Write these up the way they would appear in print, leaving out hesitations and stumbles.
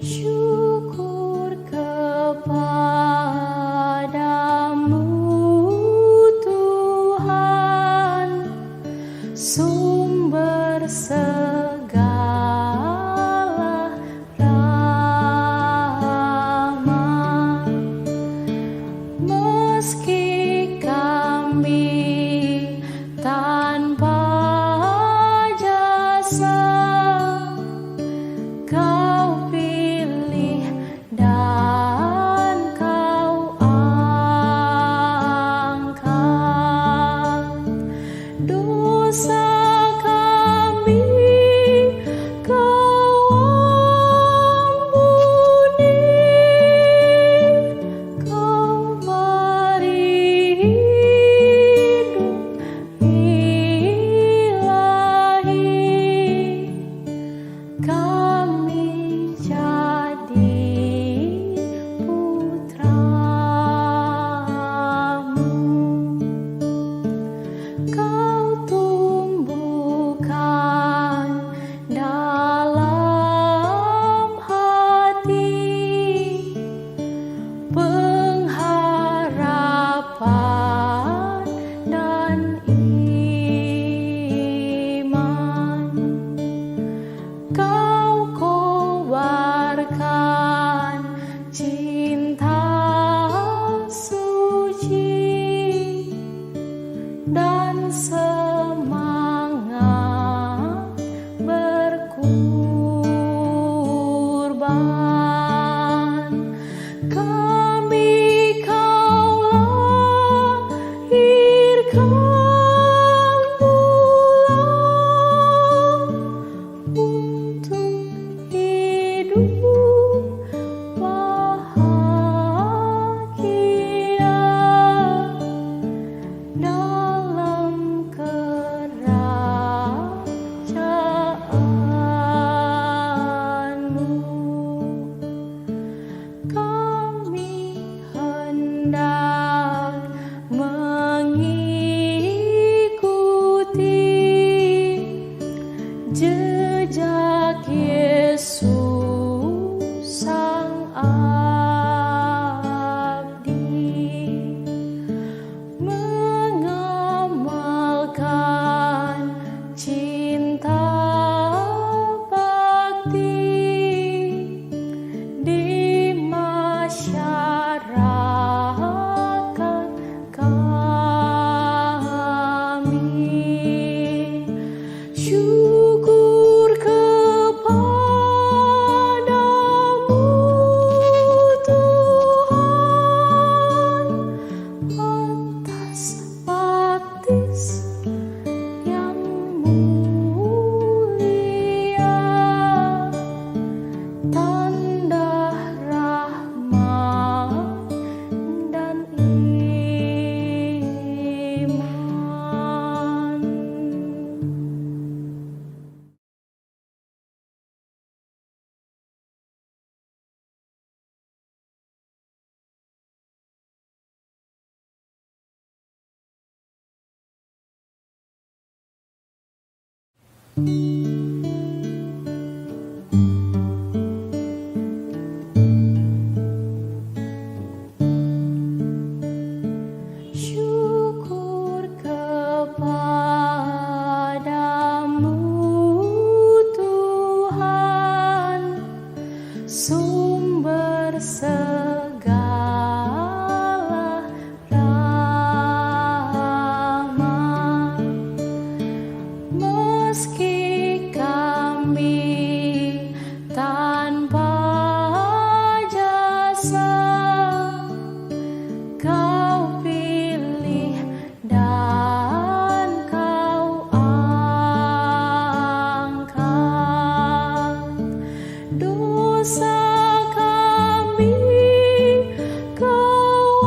Syukur kepadamu Tuhan, sumber segala rahmat. Meski kami tanpa jasa, Kau pilih dan Kau angkat. Dosa kami Kau ampuni, Kau beri hidup ilahi. Kami jadi putra-Mu. Kau tumbuhkan dalam hati pengharapan dan iman. Kau kobarkan cinta suci dan semangat berkurban. Kami Kau lahirkan ulang untuk hidup bahagia dalam kerajaan-Mu. Kami hendak mengikuti jejak Yesus Sang Abdi, mengamalkan cinta bakti di masyarakat kami. Syukur kepadamu Tuhan, atas baptis yang mulia, tanda rahmat dan iman. Syukur kepadamu Tuhan, sumber segala rahmat. Meski kami tanpa jasa, Kau pilih dan Kau angkat. Dosa kami Kau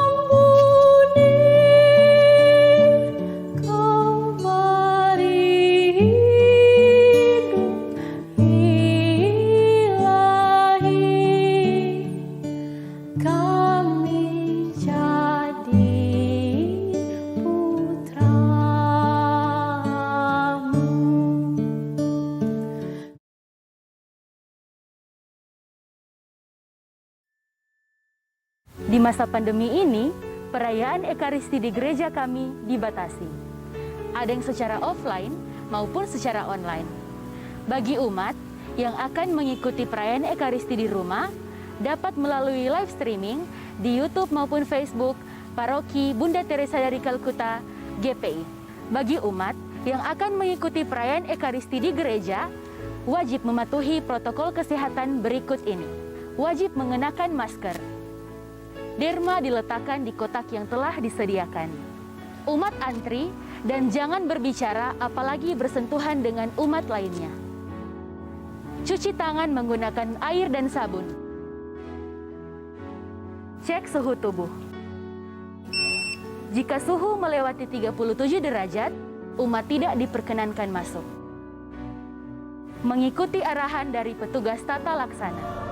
ampuni, Kau beri hidup ilahi. Kami jadi Di masa pandemi ini, perayaan Ekaristi di gereja kami dibatasi. Ada yang secara offline maupun secara online. Bagi umat yang akan mengikuti perayaan Ekaristi di rumah, dapat melalui live streaming di YouTube maupun Facebook Paroki Bunda Teresa dari Kalkuta, GPI. Bagi umat yang akan mengikuti perayaan Ekaristi di gereja, wajib mematuhi protokol kesehatan berikut ini. Wajib mengenakan masker. Derma diletakkan di kotak yang telah disediakan. Umat antri dan jangan berbicara apalagi bersentuhan dengan umat lainnya. Cuci tangan menggunakan air dan sabun. Cek suhu tubuh. Jika suhu melewati 37 derajat, umat tidak diperkenankan masuk. Mengikuti arahan dari petugas tata laksana.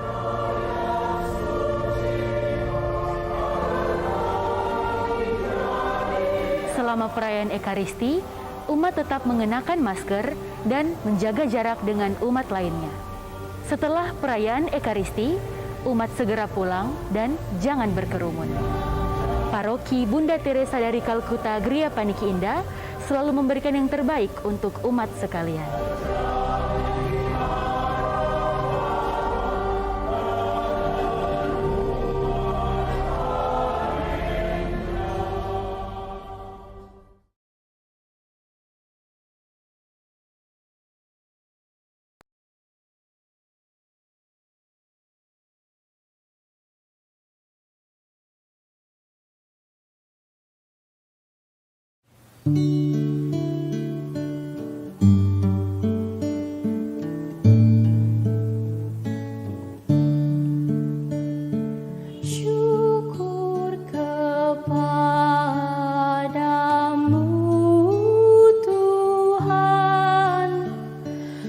Selama perayaan Ekaristi, umat tetap mengenakan masker dan menjaga jarak dengan umat lainnya. Setelah perayaan Ekaristi, umat segera pulang dan jangan berkerumun. Paroki Bunda Teresa dari Kalkuta Gria Paniki Indah selalu memberikan yang terbaik untuk umat sekalian. Syukur kepadamu Tuhan,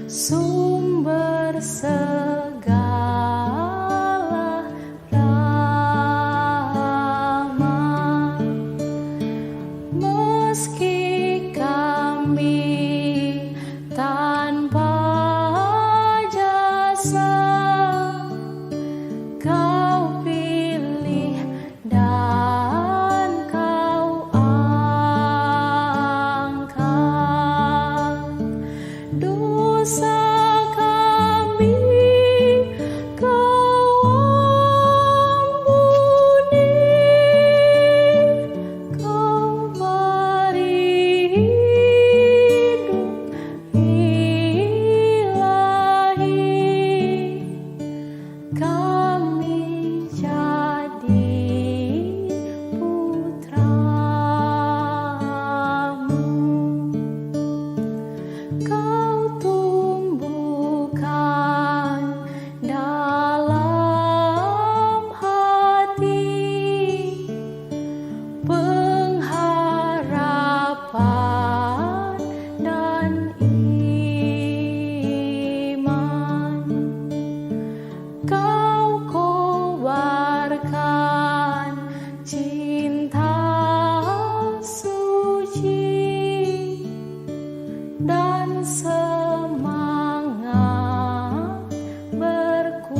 sumber segala rahmat. Meski kami tanpa jasa, Kau pilih dan Kau angkat. Dosa kami Kau ampuni, Kau beri hidup ilahi. Kami jadi putra-Mu. Kau tumbuhkan dalam hati pengharapan dan iman. Kau kobarkan cinta suci dan semangat berkurban.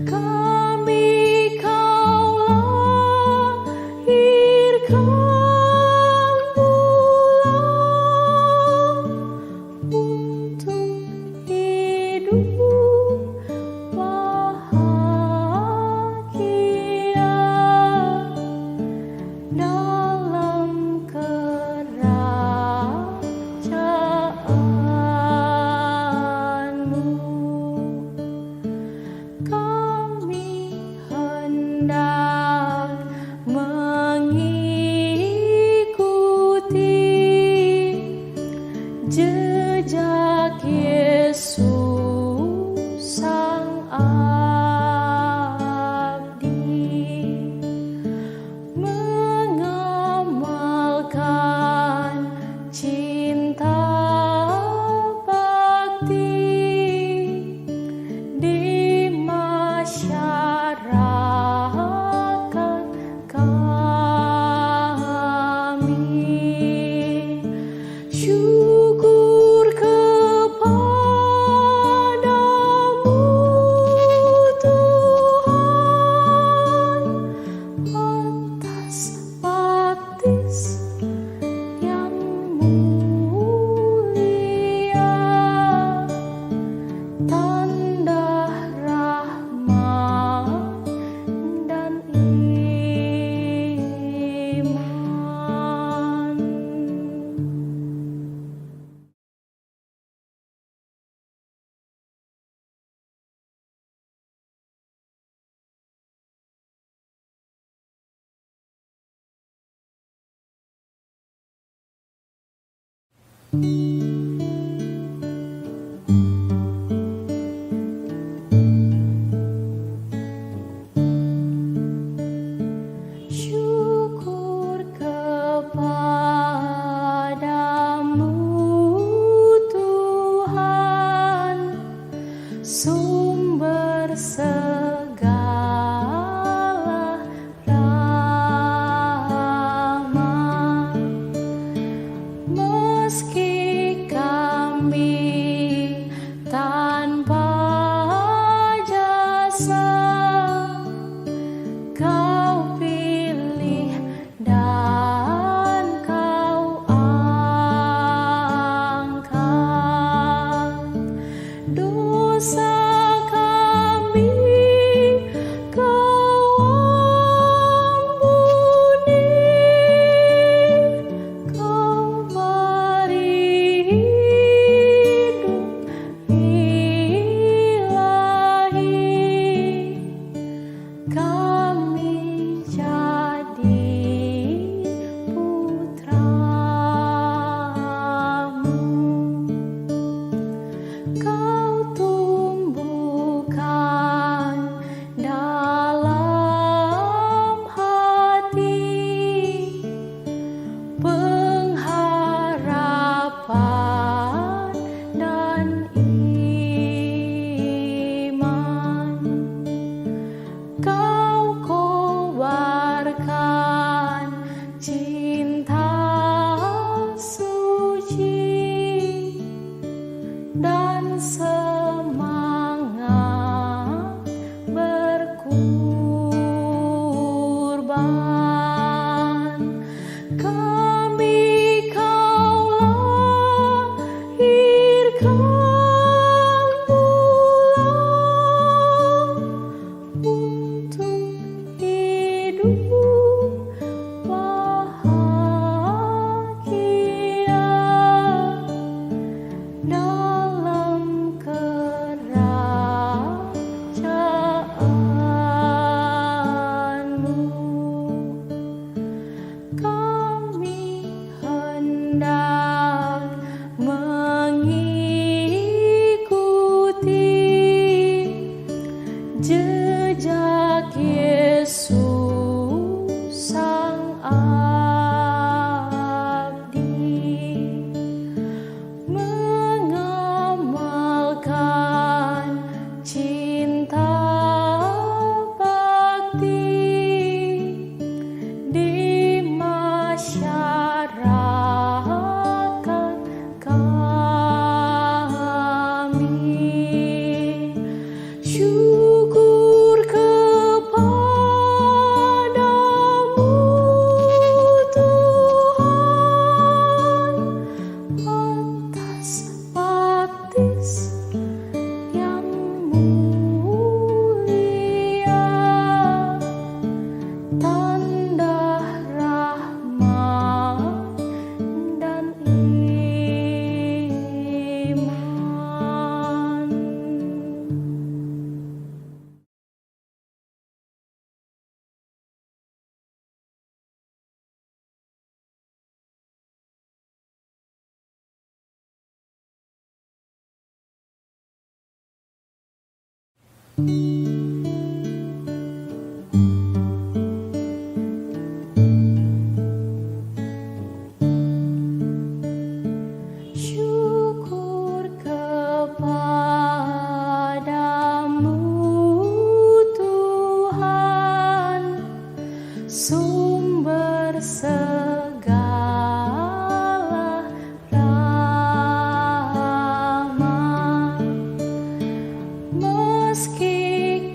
Kami Kau lahirkan ulang untuk hidup bahagia dalam kerajaan-Mu. Kami hendak mengikuti jejak Yesus Sang Abdi, mengamalkan cinta bakti di masyarakat kami. Syukur kepadamu Syukur kepadamu Tuhan, sumber segala rahmat. Meski kami tanpa jasa, Kau pilih dan Kau angkat. Dosa kami Kau ampuni, Kau beri hidup ilahi. Kami jadi putra-Mu. Kau tumbuhkan dalam hati pengharapan dan iman. Kau kobarkan cinta suci dan semangat berkurban. Kami Kau lahirkan ulang untuk hidup bahagia dalam kerajaan-Mu. Kami hendak mengikuti jejak Yesus Sang Abdi, mengamalkan cinta bakti di masyarakat kami. Syukur kepadamu Tuhan, atas baptis yang mulia, tanda rahmat dan iman. Syukur kepadamu Tuhan, sumber segala rahmat. Meski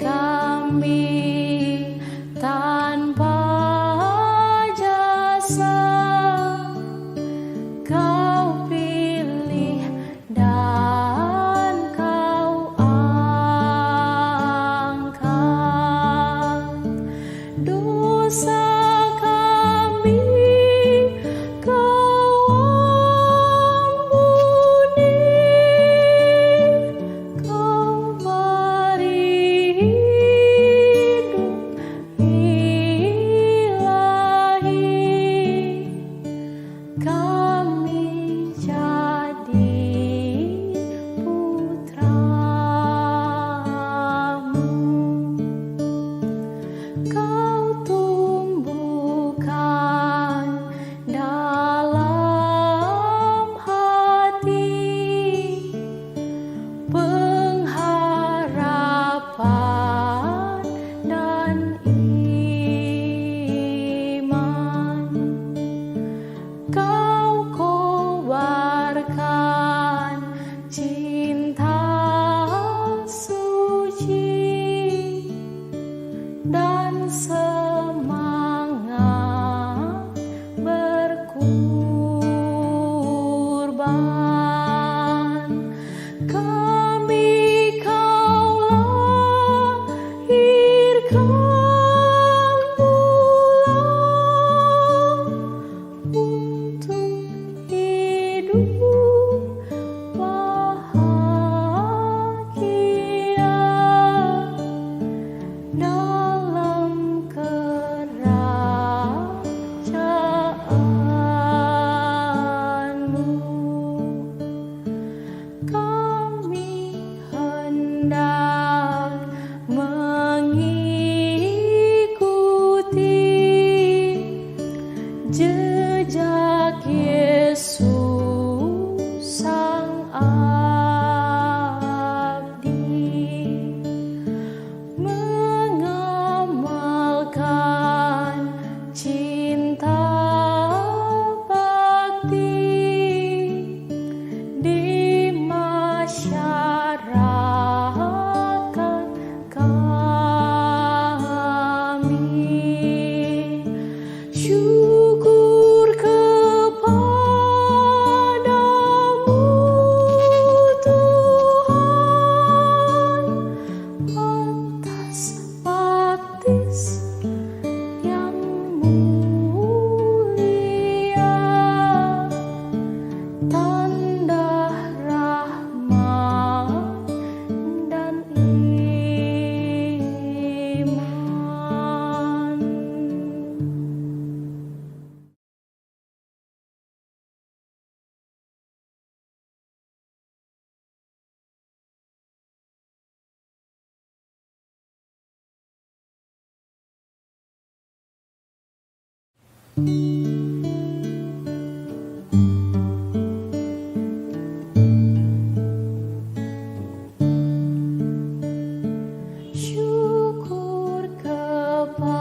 hendak mengikuti jejak Yesus Sang Abdi, mengamalkan cinta bakti di masyarakat kami. Syukur kepadamu Tuhan atas baptis yang mulia, tanda rahmat dan iman. Syukur kepadamu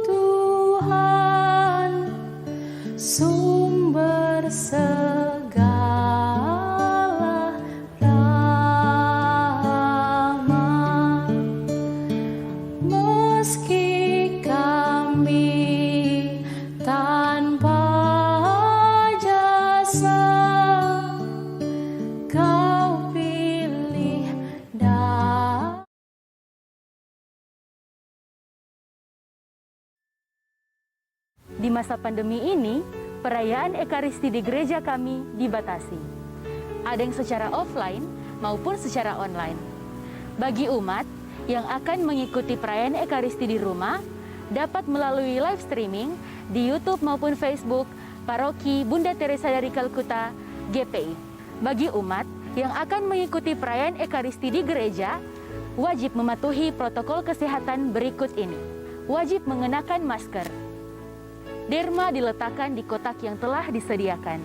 Tuhan, sumber segala rahmat. Meski kami tanpa jasa, Kau pilih Di masa pandemi ini, perayaan Ekaristi di gereja kami dibatasi. Ada yang secara offline maupun secara online. Bagi umat yang akan mengikuti perayaan Ekaristi di rumah, dapat melalui live streaming di YouTube maupun Facebook Paroki Bunda Teresa dari Kalkuta, GPI. Bagi umat yang akan mengikuti perayaan Ekaristi di gereja, wajib mematuhi protokol kesehatan berikut ini. Wajib mengenakan masker. Derma diletakkan di kotak yang telah disediakan.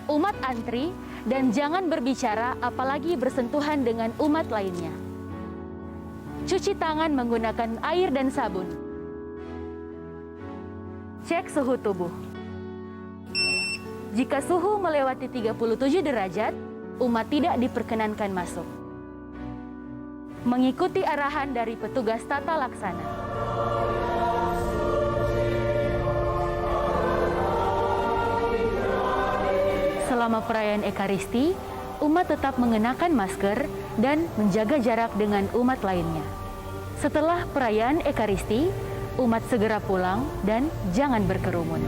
Umat antri dan jangan berbicara apalagi bersentuhan dengan umat lainnya. Cuci tangan menggunakan air dan sabun. Cek suhu tubuh. Jika suhu melewati 37 derajat, umat tidak diperkenankan masuk. Mengikuti arahan dari petugas tata laksana. Selama perayaan Ekaristi, umat tetap mengenakan masker dan menjaga jarak dengan umat lainnya. Setelah perayaan Ekaristi, umat segera pulang dan jangan berkerumun.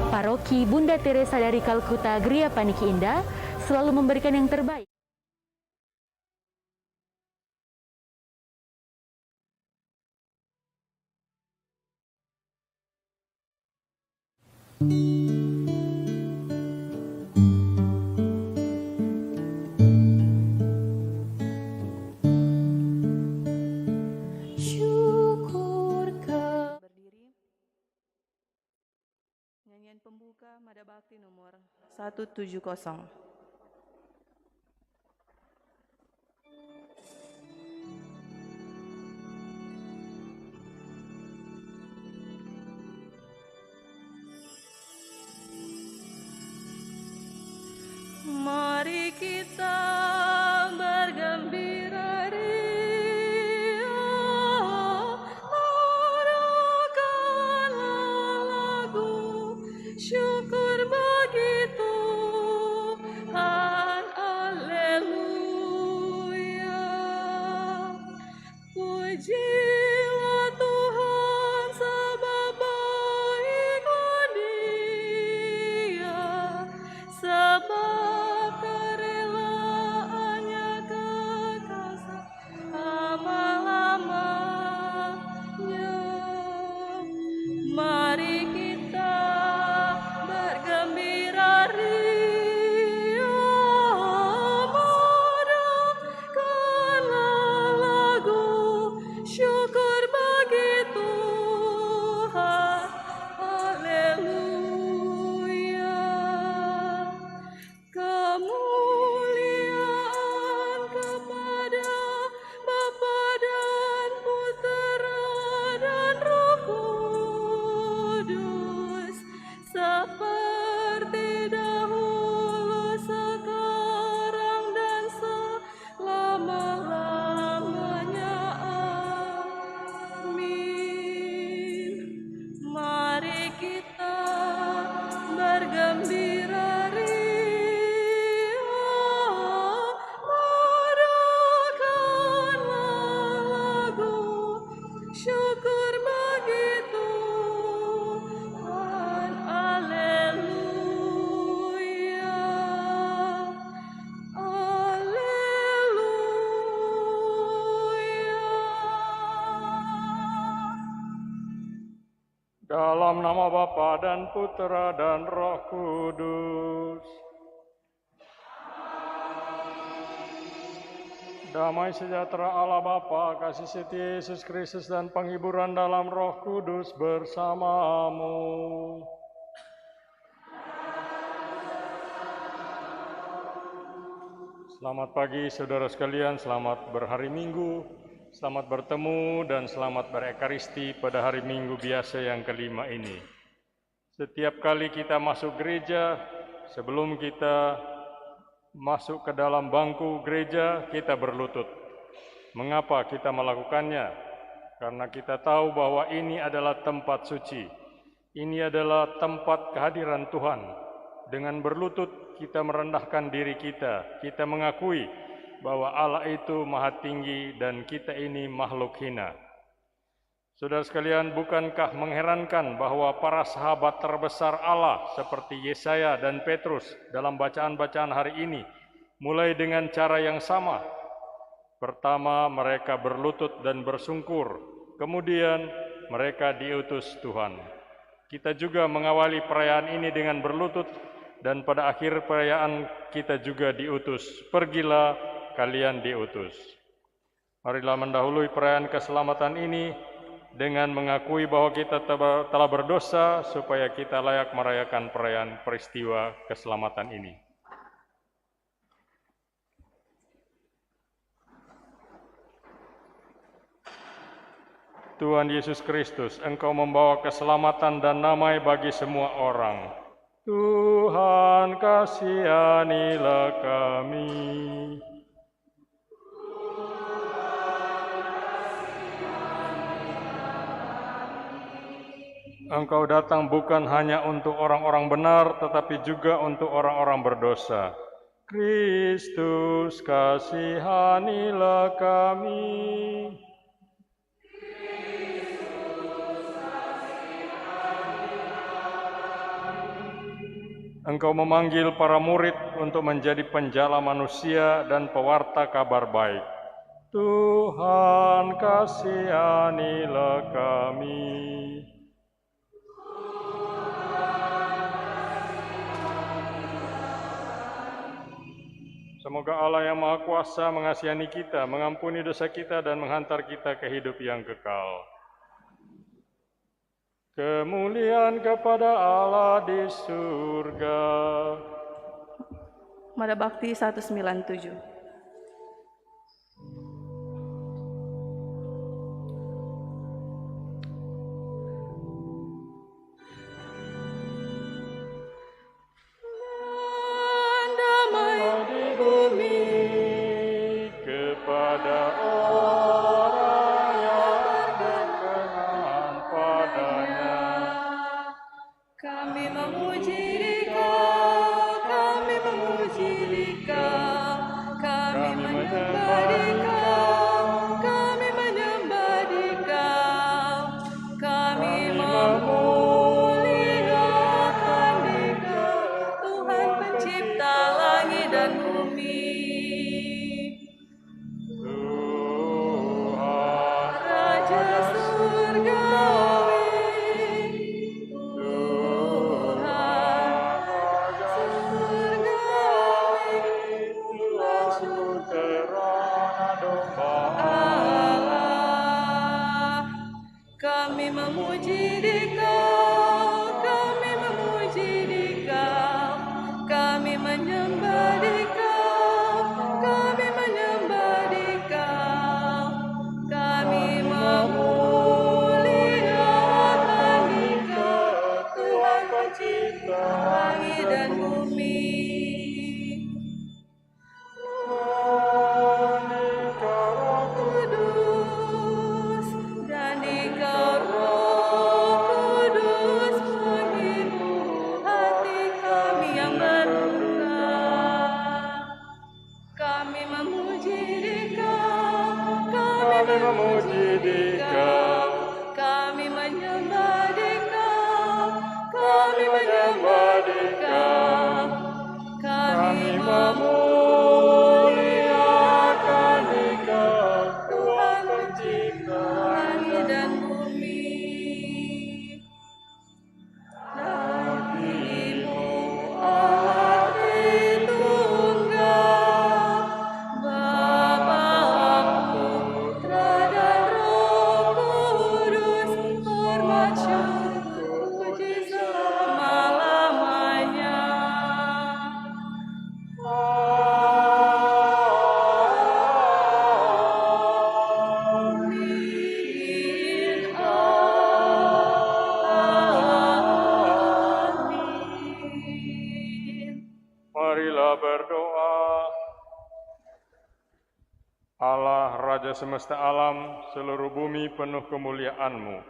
Paroki Bunda Teresa dari Kalkuta Gria Paniki Indah selalu memberikan yang terbaik. Nyanyian pembuka Mada Bakti nomor 170. Mari kita bergembira ria, adukanlah lagu syukur bagi Tuhan, haleluya. Pujilah Tuhan sebab baiklah Dia, sebab kerelaan Dalam nama Bapa dan Putera dan Roh Kudus. Damai sejahtera Allah Bapa, kasih setia Yesus Kristus dan penghiburan dalam Roh Kudus bersamamu. Selamat pagi saudara sekalian, selamat berhari Minggu, selamat bertemu dan selamat berekaristi pada hari Minggu biasa yang kelima ini. Setiap kali kita masuk gereja, sebelum kita masuk ke dalam bangku gereja, kita berlutut. Mengapa kita melakukannya? Karena kita tahu bahwa ini adalah tempat suci. Ini adalah tempat kehadiran Tuhan. Dengan berlutut, kita merendahkan diri kita. Kita mengakui bahwa Allah itu maha tinggi dan kita ini makhluk hina. Saudara sekalian, bukankah mengherankan bahwa para sahabat terbesar Allah seperti Yesaya dan Petrus dalam bacaan-bacaan hari ini mulai dengan cara yang sama. Pertama, mereka berlutut dan bersungkur. Kemudian, mereka diutus Tuhan. Kita juga mengawali perayaan ini dengan berlutut dan pada akhir perayaan kita juga diutus. Pergilah, kalian diutus. Marilah mendahului perayaan keselamatan ini dengan mengakui bahwa kita telah berdosa supaya kita layak merayakan perayaan peristiwa keselamatan ini. Tuhan Yesus Kristus, Engkau membawa keselamatan dan damai bagi semua orang. Tuhan, kasihanilah kami. Engkau datang bukan hanya untuk orang-orang benar, tetapi juga untuk orang-orang berdosa. Kristus, kasihanilah kami. Engkau memanggil para murid untuk menjadi penjala manusia dan pewarta kabar baik. Tuhan, kasihanilah kami. Semoga Allah yang Maha Kuasa mengasihani kita, mengampuni dosa kita, dan menghantar kita ke hidup yang kekal. Kemuliaan kepada Allah di surga. Mada Bakti 197. Kami memuji Dikau, Marilah berdoa. Allah, Raja semesta alam, seluruh bumi penuh kemuliaan-Mu.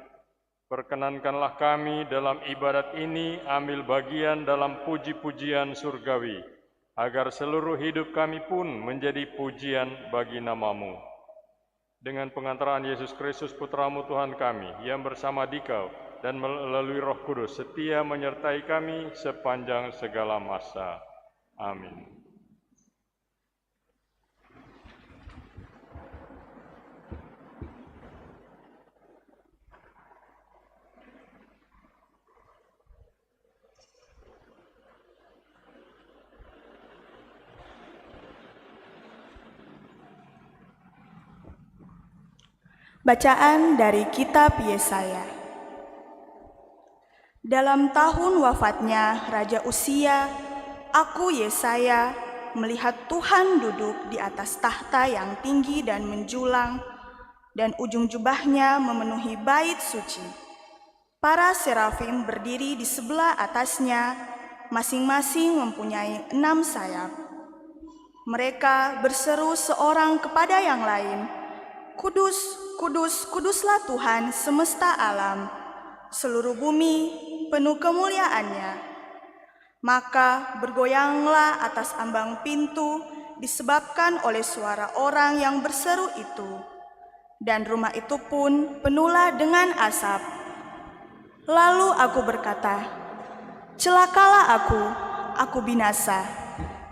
Perkenankanlah kami dalam ibadat ini ambil bagian dalam puji-pujian surgawi, agar seluruh hidup kami pun menjadi pujian bagi nama-Mu. Dengan pengantaraan Yesus Kristus Putra-Mu Tuhan kami, yang bersama Dikau dan melalui Roh Kudus setia menyertai kami sepanjang segala masa. Amin. Bacaan dari Kitab Yesaya. Dalam tahun wafatnya Raja Uzia, aku Yesaya melihat Tuhan duduk di atas tahta yang tinggi dan menjulang, dan ujung jubahnya memenuhi bait suci. Para serafim berdiri di sebelah atasnya, masing-masing mempunyai 6 sayap. Mereka berseru seorang kepada yang lain, "Kudus, kudus, kuduslah Tuhan semesta alam, seluruh bumi penuh kemuliaan-Nya." Maka bergoyanglah atas ambang pintu disebabkan oleh suara orang yang berseru itu, dan rumah itu pun penuhlah dengan asap. Lalu aku berkata, "Celakalah aku binasa,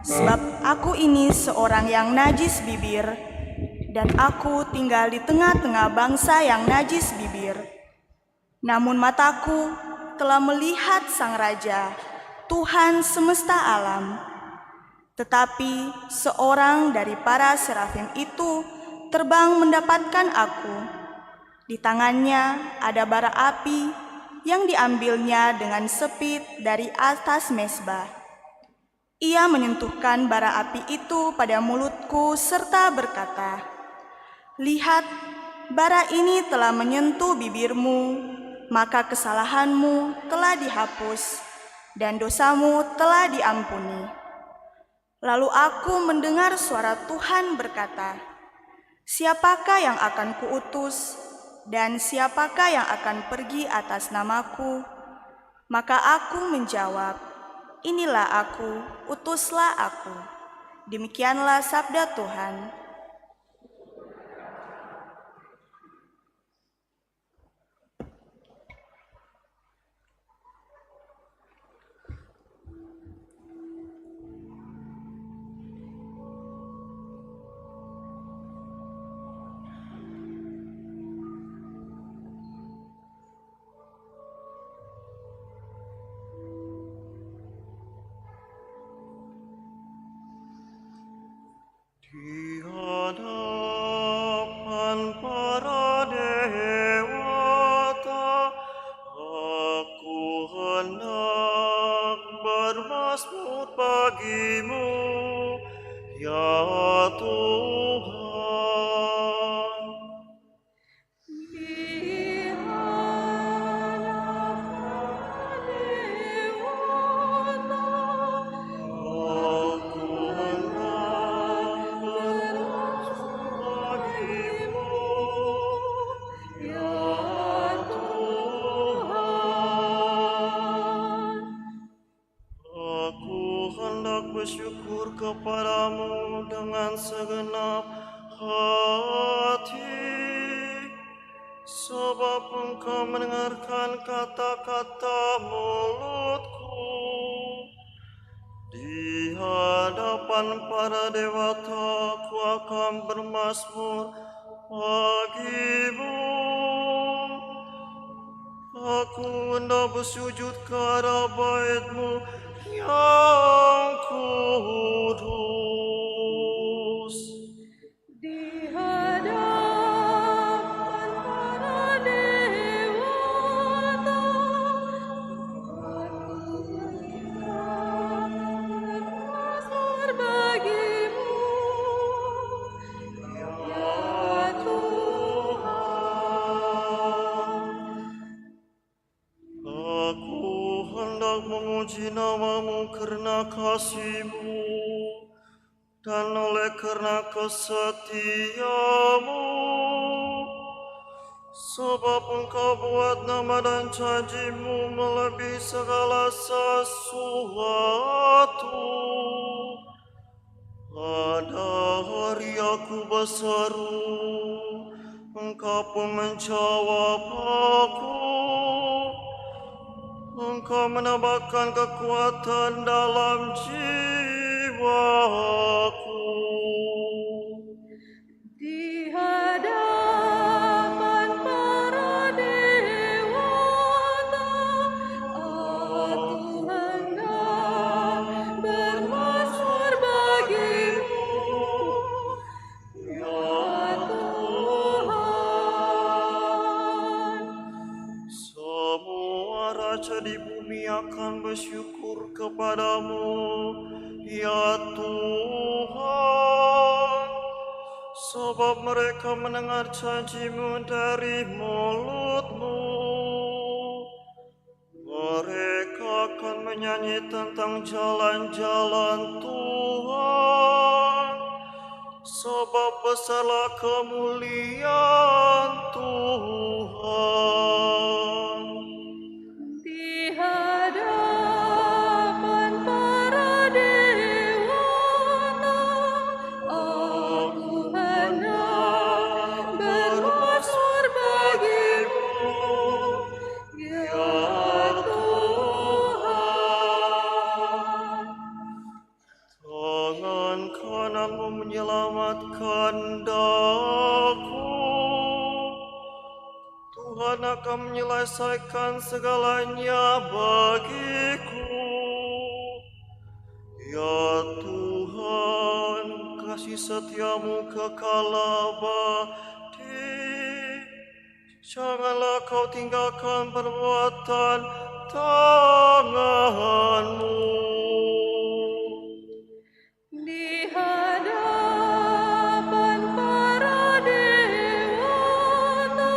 sebab aku ini seorang yang najis bibir, dan aku tinggal di tengah-tengah bangsa yang najis bibir. Namun mataku telah melihat Sang Raja, Tuhan semesta alam." Tetapi seorang dari para serafim itu terbang mendapatkan aku. Di tangannya ada bara api yang diambilnya dengan sepit dari atas mezbah. Ia menyentuhkan bara api itu pada mulutku serta berkata, "Lihat, bara ini telah menyentuh bibirmu, maka kesalahanmu telah dihapus dan dosamu telah diampuni." Lalu aku mendengar suara Tuhan berkata, "Siapakah yang akan kuutus, dan siapakah yang akan pergi atas namaku?" Maka aku menjawab, "Inilah aku, utuslah aku." Demikianlah sabda Tuhan. Di hadapan para dewata, aku hendak bermazmur bagimu, ya Tuhan. Di hadapan dewata, Aku hendak bermazmur bagimu, ya Tuhan. Aku hendak bersyukur kepadamu dengan segenap hati, sebab Engkau mendengarkan kata-kata mulutku. Di hadapan para dewata aku akan bermazmur bagimu. Aku hendak bersujud ke arah bait-Mu yang kudus. Di hadapan para dewata, aku hendak bermazmur bagimu, ya Tuhan. Aku hendak memuji nama-Mu umatmu karena kasih-Mu, dan oleh karena kesetiamu, sebab Engkau buat nama dan janji-Mu melebihi segala sesuatu. Pada hari aku berseru, Engkau pun menjawab aku. Engkau menambahkan kekuatan dalam jiwaku. Di hadapan para dewata, aku hendak bermazmur bagi-Mu, ya Tuhan. Semua raja di bumi akan bersyukur kepadamu, ya Tuhan, sebab mereka mendengar janji-Mu dari mulut-Mu. Mereka akan menyanyi tentang jalan-jalan Tuhan, sebab besarlah kemuliaan Tuhan. Di hadapan para dewata, aku hendak bermazmur bagi-Mu, ya Tuhan. Tangan kanan-Mu menyelamatkan daku. Tuhan akan menyelesaikan segalanya bagiku. Ya Tuhan, kasih setiamu kekal abadi. Janganlah Kau tinggalkan perbuatan tangan-Mu. Di hadapan para dewata,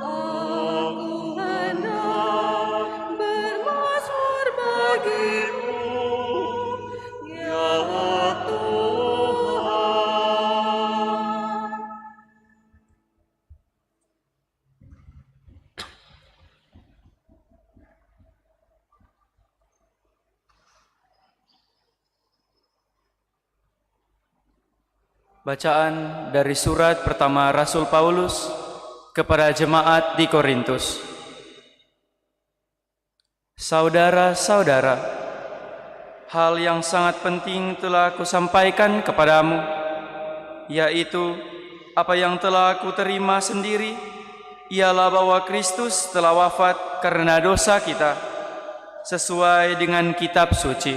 aku hendak bermazmur bagi-Mu, ya Tuhan. Bacaan dari surat pertama Rasul Paulus kepada jemaat di Korintus. Saudara-saudara, hal yang sangat penting telah kusampaikan kepadamu, yaitu apa yang telah aku terima sendiri, ialah bahwa Kristus telah wafat karena dosa kita, sesuai dengan kitab suci.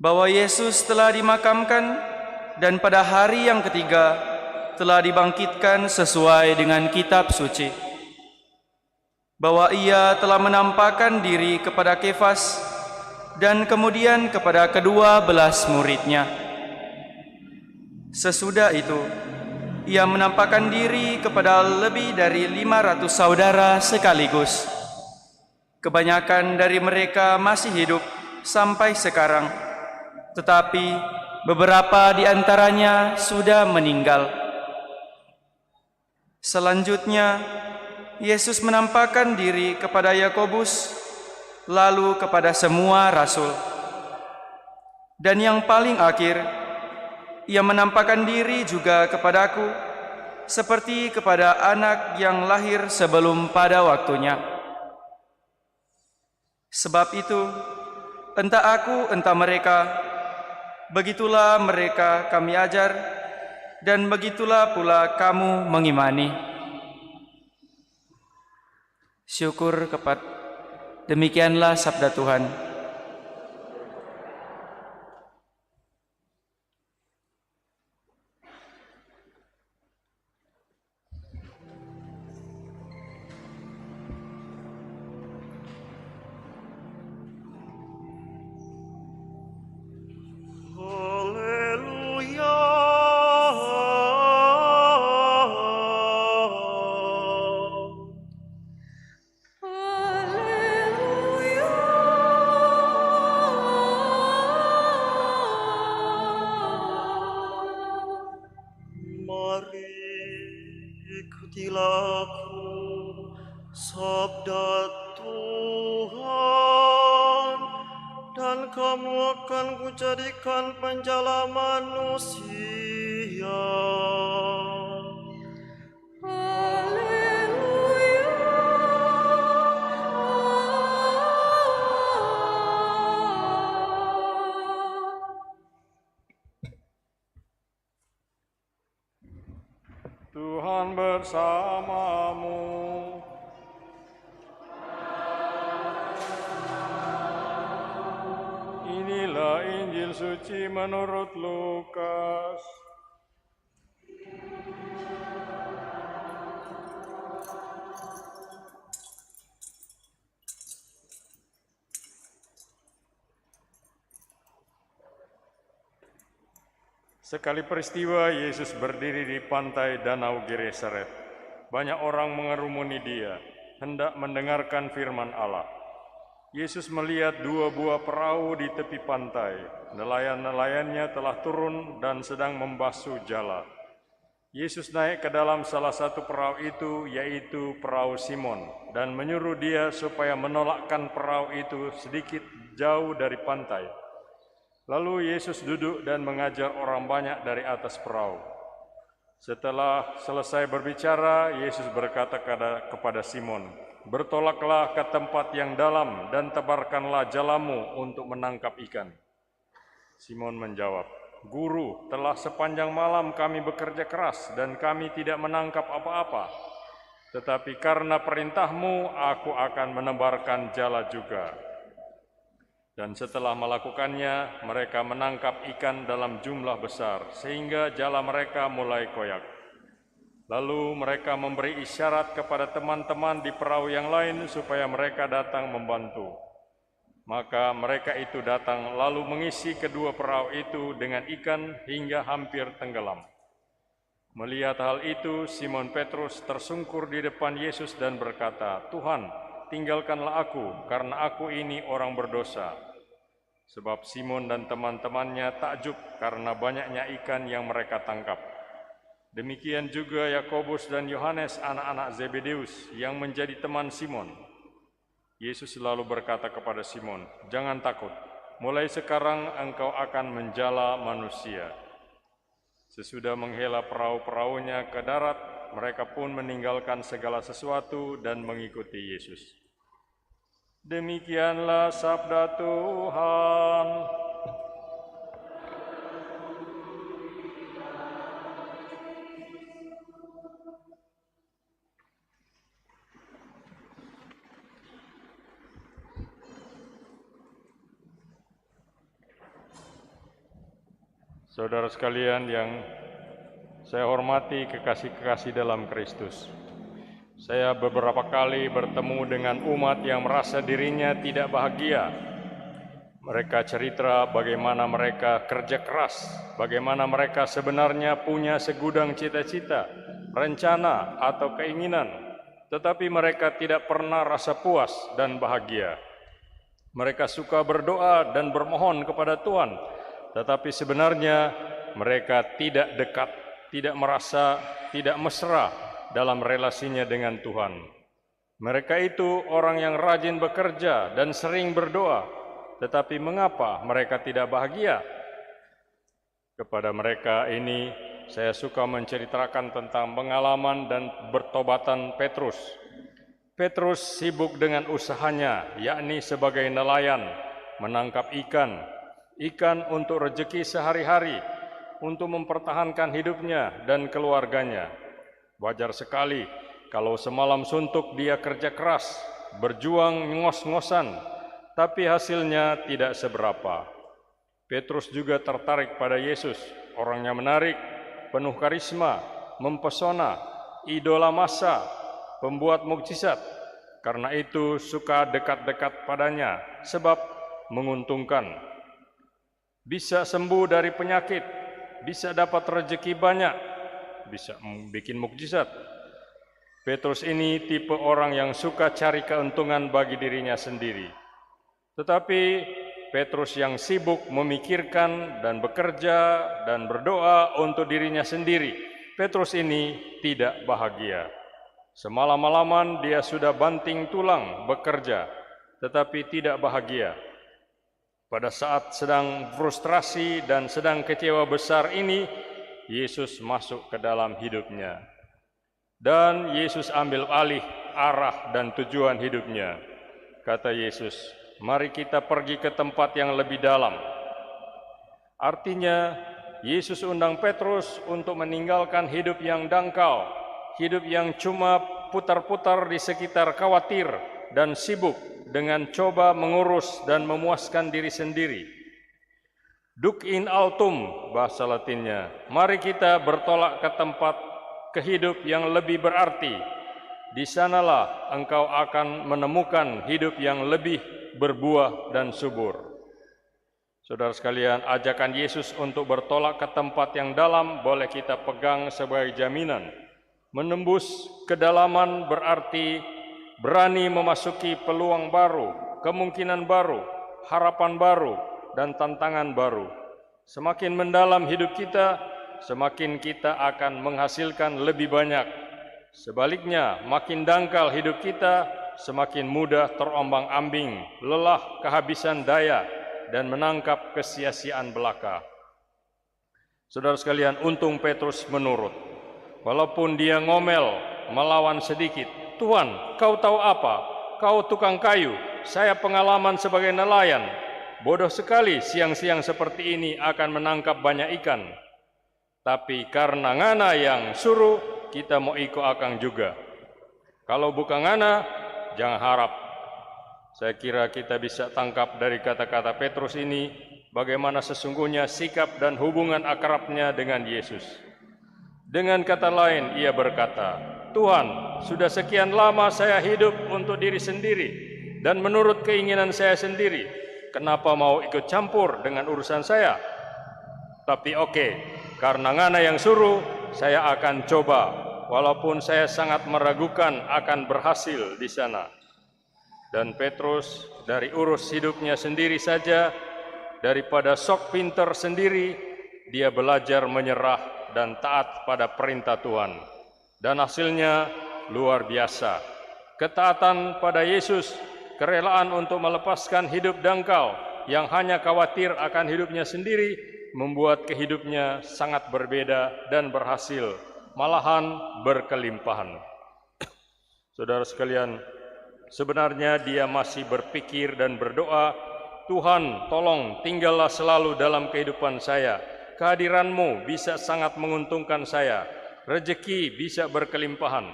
Bahwa Yesus telah dimakamkan, dan pada hari yang ketiga telah dibangkitkan sesuai dengan kitab suci. Bahwa Ia telah menampakkan diri kepada Kefas dan kemudian kepada kedua belas muridnya. Sesudah itu, Ia menampakkan diri kepada lebih dari 500 saudara sekaligus. Kebanyakan dari mereka masih hidup sampai sekarang, tetapi beberapa di antaranya sudah meninggal. Selanjutnya, Yesus menampakkan diri kepada Yakobus, lalu kepada semua rasul. Dan yang paling akhir, Ia menampakkan diri juga kepadaku, seperti kepada anak yang lahir sebelum pada waktunya. Sebab itu, entah aku, entah mereka, begitulah mereka kami ajar, dan begitulah pula kamu mengimani. Syukur kepada demikianlah sabda Tuhan. Haleluya, ikutilah aku, sabda Tuhan, dan kamu akan kujadikan penjala manusia. Tuhan bersamamu. Inilah Injil suci menurut Lukas. Sekali peristiwa, Yesus berdiri di pantai Danau Genesaret. Banyak orang mengerumuni dia, hendak mendengarkan firman Allah. Yesus melihat 2 buah perahu di tepi pantai. Nelayan-nelayannya telah turun dan sedang membasuh jala. Yesus naik ke dalam salah satu perahu itu, yaitu perahu Simon, dan menyuruh dia supaya menolakkan perahu itu sedikit jauh dari pantai. Lalu Yesus duduk dan mengajar orang banyak dari atas perahu. Setelah selesai berbicara, Yesus berkata kepada Simon, "Bertolaklah ke tempat yang dalam dan tebarkanlah jalamu untuk menangkap ikan." Simon menjawab, "Guru, telah sepanjang malam kami bekerja keras dan kami tidak menangkap apa-apa. Tetapi karena perintahmu, aku akan menebarkan jala juga." Dan setelah melakukannya, mereka menangkap ikan dalam jumlah besar, sehingga jala mereka mulai koyak. Lalu mereka memberi isyarat kepada teman-teman di perahu yang lain supaya mereka datang membantu. Maka mereka itu datang lalu mengisi kedua perahu itu dengan ikan hingga hampir tenggelam. Melihat hal itu, Simon Petrus tersungkur di depan Yesus dan berkata, "Tuhan, tinggalkanlah aku, karena aku ini orang berdosa." Sebab Simon dan teman-temannya takjub karena banyaknya ikan yang mereka tangkap. Demikian juga Yakobus dan Yohanes, anak-anak Zebedeus, yang menjadi teman Simon. Yesus selalu berkata kepada Simon, "Jangan takut, mulai sekarang engkau akan menjala manusia." Sesudah menghela perahu-perahunya ke darat, mereka pun meninggalkan segala sesuatu dan mengikuti Yesus. Demikianlah sabda Tuhan. Saudara sekalian yang saya hormati, kekasih-kekasih dalam Kristus. Saya beberapa kali bertemu dengan umat yang merasa dirinya tidak bahagia. Mereka cerita bagaimana mereka kerja keras, bagaimana mereka sebenarnya punya segudang cita-cita, rencana atau keinginan, tetapi mereka tidak pernah rasa puas dan bahagia. Mereka suka berdoa dan bermohon kepada Tuhan, tetapi sebenarnya mereka tidak dekat, tidak merasa, tidak mesra dalam relasinya dengan Tuhan. Mereka itu orang yang rajin bekerja dan sering berdoa, tetapi mengapa mereka tidak bahagia? Kepada mereka ini, saya suka menceritakan tentang pengalaman dan bertobatan Petrus. Petrus sibuk dengan usahanya, yakni sebagai nelayan, menangkap ikan untuk rezeki sehari-hari, untuk mempertahankan hidupnya dan keluarganya. Wajar sekali kalau semalam suntuk dia kerja keras, berjuang ngos-ngosan, tapi hasilnya tidak seberapa. Petrus juga tertarik pada Yesus, orangnya menarik, penuh karisma, mempesona, idola massa, pembuat mukjizat. Karena itu suka dekat-dekat padanya, sebab menguntungkan. Bisa sembuh dari penyakit, bisa dapat rezeki banyak, bisa bikin mukjizat. Petrus ini tipe orang yang suka cari keuntungan bagi dirinya sendiri. Tetapi Petrus yang sibuk memikirkan dan bekerja dan berdoa untuk dirinya sendiri, Petrus ini tidak bahagia. Semalam-malaman dia sudah banting tulang bekerja, tetapi tidak bahagia. Pada saat sedang frustrasi dan sedang kecewa besar ini, Yesus masuk ke dalam hidupnya. Dan Yesus ambil alih arah dan tujuan hidupnya. Kata Yesus, mari kita pergi ke tempat yang lebih dalam. Artinya, Yesus undang Petrus untuk meninggalkan hidup yang dangkal, hidup yang cuma putar-putar di sekitar khawatir dan sibuk dengan coba mengurus dan memuaskan diri sendiri. Duc in altum, bahasa Latinnya. Mari kita bertolak ke tempat ke hidup yang lebih berarti. Di sanalah engkau akan menemukan hidup yang lebih berbuah dan subur. Saudara sekalian, ajakan Yesus untuk bertolak ke tempat yang dalam boleh kita pegang sebagai jaminan. Menembus kedalaman berarti berani memasuki peluang baru, kemungkinan baru, harapan baru, dan tantangan baru. Semakin mendalam hidup kita, semakin kita akan menghasilkan lebih banyak. Sebaliknya, makin dangkal hidup kita, semakin mudah terombang-ambing, lelah, kehabisan daya, dan menangkap kesia-siaan belaka. Saudara sekalian, untung Petrus menurut. Walaupun dia ngomel, melawan sedikit. Tuhan, kau tahu apa? Kau tukang kayu, saya pengalaman sebagai nelayan. Bodoh sekali siang-siang seperti ini akan menangkap banyak ikan. Tapi karena ngana yang suruh, kita mau ikut akang juga. Kalau bukan ngana, jangan harap. Saya kira kita bisa tangkap dari kata-kata Petrus ini bagaimana sesungguhnya sikap dan hubungan akrabnya dengan Yesus. Dengan kata lain, ia berkata, Tuhan, sudah sekian lama saya hidup untuk diri sendiri dan menurut keinginan saya sendiri. Kenapa mau ikut campur dengan urusan saya? Tapi oke, karena ngana yang suruh, saya akan coba. Walaupun saya sangat meragukan akan berhasil di sana. Dan Petrus dari urus hidupnya sendiri saja, daripada sok pinter sendiri, dia belajar menyerah dan taat pada perintah Tuhan. Dan hasilnya luar biasa. Ketaatan pada Yesus, kerelaan untuk melepaskan hidup dangkal yang hanya khawatir akan hidupnya sendiri, membuat kehidupnya sangat berbeda dan berhasil, malahan berkelimpahan. Saudara sekalian, sebenarnya dia masih berpikir dan berdoa, Tuhan, tolong tinggallah selalu dalam kehidupan saya. Kehadiran-Mu bisa sangat menguntungkan saya. Rezeki bisa berkelimpahan.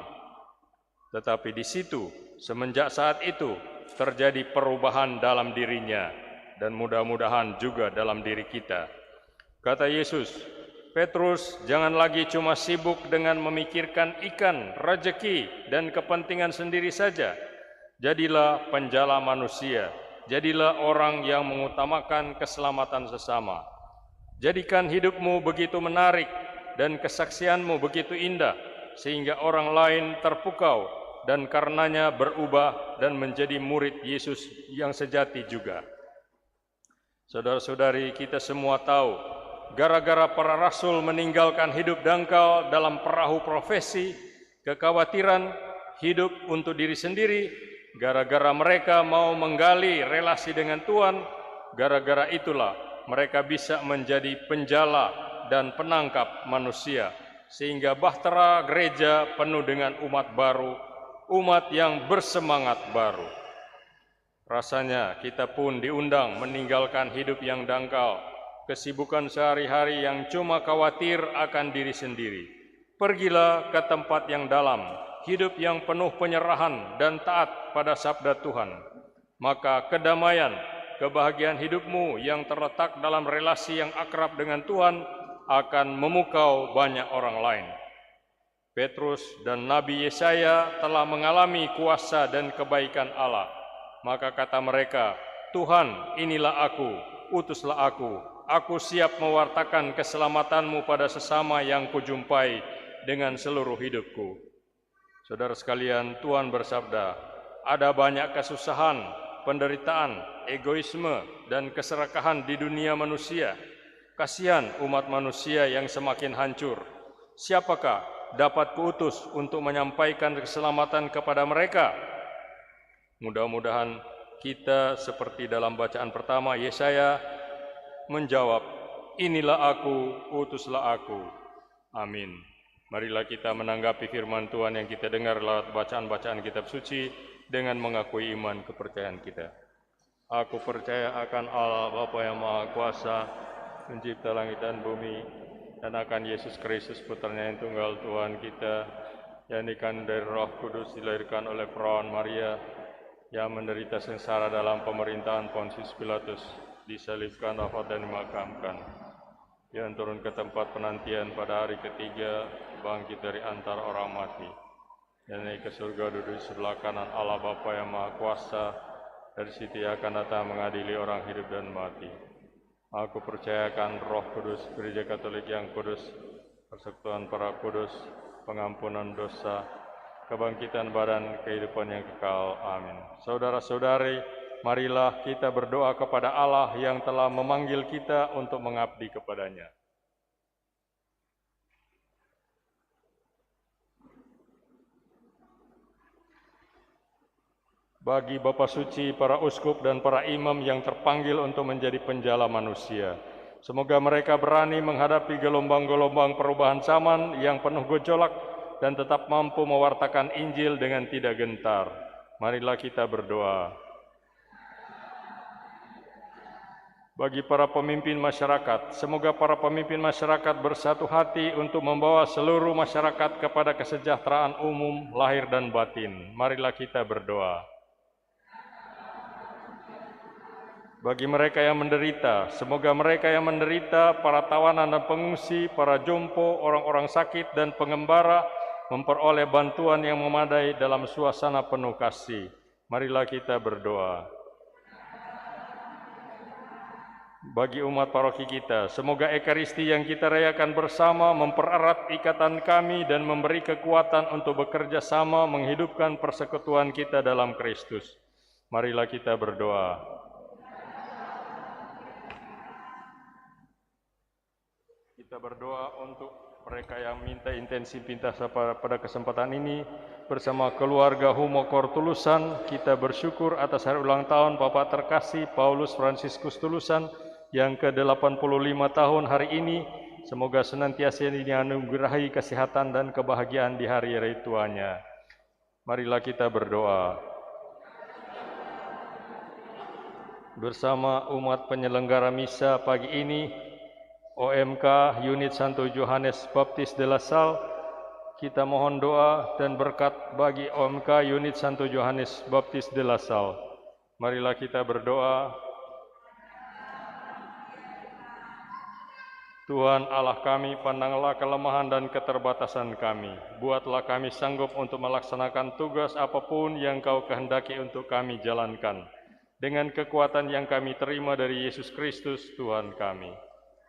Tetapi di situ, semenjak saat itu, terjadi perubahan dalam dirinya. Dan mudah-mudahan juga dalam diri kita. Kata Yesus, Petrus, jangan lagi cuma sibuk dengan memikirkan ikan, rezeki, dan kepentingan sendiri saja. Jadilah penjala manusia, jadilah orang yang mengutamakan keselamatan sesama. Jadikan hidupmu begitu menarik dan kesaksianmu begitu indah, sehingga orang lain terpukau dan karenanya berubah dan menjadi murid Yesus yang sejati juga. Saudara-saudari, kita semua tahu, gara-gara para rasul meninggalkan hidup dangkal dalam perahu profesi, kekhawatiran, hidup untuk diri sendiri, gara-gara mereka mau menggali relasi dengan Tuhan, gara-gara itulah mereka bisa menjadi penjala dan penangkap manusia, sehingga bahtera gereja penuh dengan umat baru, umat yang bersemangat baru. Rasanya kita pun diundang meninggalkan hidup yang dangkal, kesibukan sehari-hari yang cuma khawatir akan diri sendiri. Pergilah ke tempat yang dalam, hidup yang penuh penyerahan dan taat pada sabda Tuhan. Maka kedamaian, kebahagiaan hidupmu yang terletak dalam relasi yang akrab dengan Tuhan akan memukau banyak orang lain. Petrus dan Nabi Yesaya telah mengalami kuasa dan kebaikan Allah. Maka kata mereka, Tuhan, inilah aku, utuslah aku siap mewartakan keselamatanmu pada sesama yang kujumpai dengan seluruh hidupku. Saudara sekalian, Tuhan bersabda, ada banyak kesusahan, penderitaan, egoisme, dan keserakahan di dunia manusia. Kasihan umat manusia yang semakin hancur. Siapakah dapat kuutus untuk menyampaikan keselamatan kepada mereka. Mudah-mudahan kita seperti dalam bacaan pertama, Yesaya menjawab, "Inilah aku, utuslah aku." Amin. Marilah kita menanggapi firman Tuhan yang kita dengar lewat bacaan-bacaan kitab suci dengan mengakui iman kepercayaan kita. Aku percaya akan Allah Bapa yang Maha Kuasa, pencipta langit dan bumi, dan akan Yesus Kristus putranya yang tunggal Tuhan kita, yang dikandung dari Roh Kudus, dilahirkan oleh perawan Maria, yang menderita sengsara dalam pemerintahan Pontius Pilatus, disalibkan, wafat dan dimakamkan, yang turun ke tempat penantian pada hari ketiga, bangkit dari antara orang mati, dan naik ke surga, duduk di sebelah kanan Allah Bapa yang Maha Kuasa. Dari situ ia akan datang mengadili orang hidup dan mati. Aku percayakan Roh Kudus, Gereja Katolik yang kudus, persekutuan para kudus, pengampunan dosa, kebangkitan badan, kehidupan yang kekal. Amin. Saudara-saudari, marilah kita berdoa kepada Allah yang telah memanggil kita untuk mengabdi kepadanya. Bagi Bapak Suci, para uskup dan para imam yang terpanggil untuk menjadi penjala manusia, semoga mereka berani menghadapi gelombang-gelombang perubahan zaman yang penuh gejolak dan tetap mampu mewartakan Injil dengan tidak gentar. Marilah kita berdoa. Bagi para pemimpin masyarakat, semoga para pemimpin masyarakat bersatu hati untuk membawa seluruh masyarakat kepada kesejahteraan umum, lahir dan batin. Marilah kita berdoa. Bagi mereka yang menderita, semoga mereka yang menderita, para tawanan dan pengungsi, para jompo, orang-orang sakit dan pengembara memperoleh bantuan yang memadai dalam suasana penuh kasih. Marilah kita berdoa. Bagi umat paroki kita, semoga Ekaristi yang kita rayakan bersama mempererat ikatan kami dan memberi kekuatan untuk bekerja sama menghidupkan persekutuan kita dalam Kristus. Marilah kita berdoa. Kita berdoa untuk mereka yang minta intensitas pada kesempatan ini. Bersama keluarga Humokor Tulusan, kita bersyukur atas hari ulang tahun Bapak terkasih Paulus Fransiskus Tulusan yang ke-85 tahun hari ini. Semoga senantiasa dianugerahi kesehatan dan kebahagiaan di hari-hari tuanya. Marilah kita berdoa. Bersama umat penyelenggara misa pagi ini, OMK Unit Santo Johannes Baptis de la Salle, kita mohon doa dan berkat bagi OMK Unit Santo Johannes Baptis de la Salle. Marilah kita berdoa. Tuhan Allah kami, pandanglah kelemahan dan keterbatasan kami. Buatlah kami sanggup untuk melaksanakan tugas apapun yang Kau kehendaki untuk kami jalankan, dengan kekuatan yang kami terima dari Yesus Kristus Tuhan kami.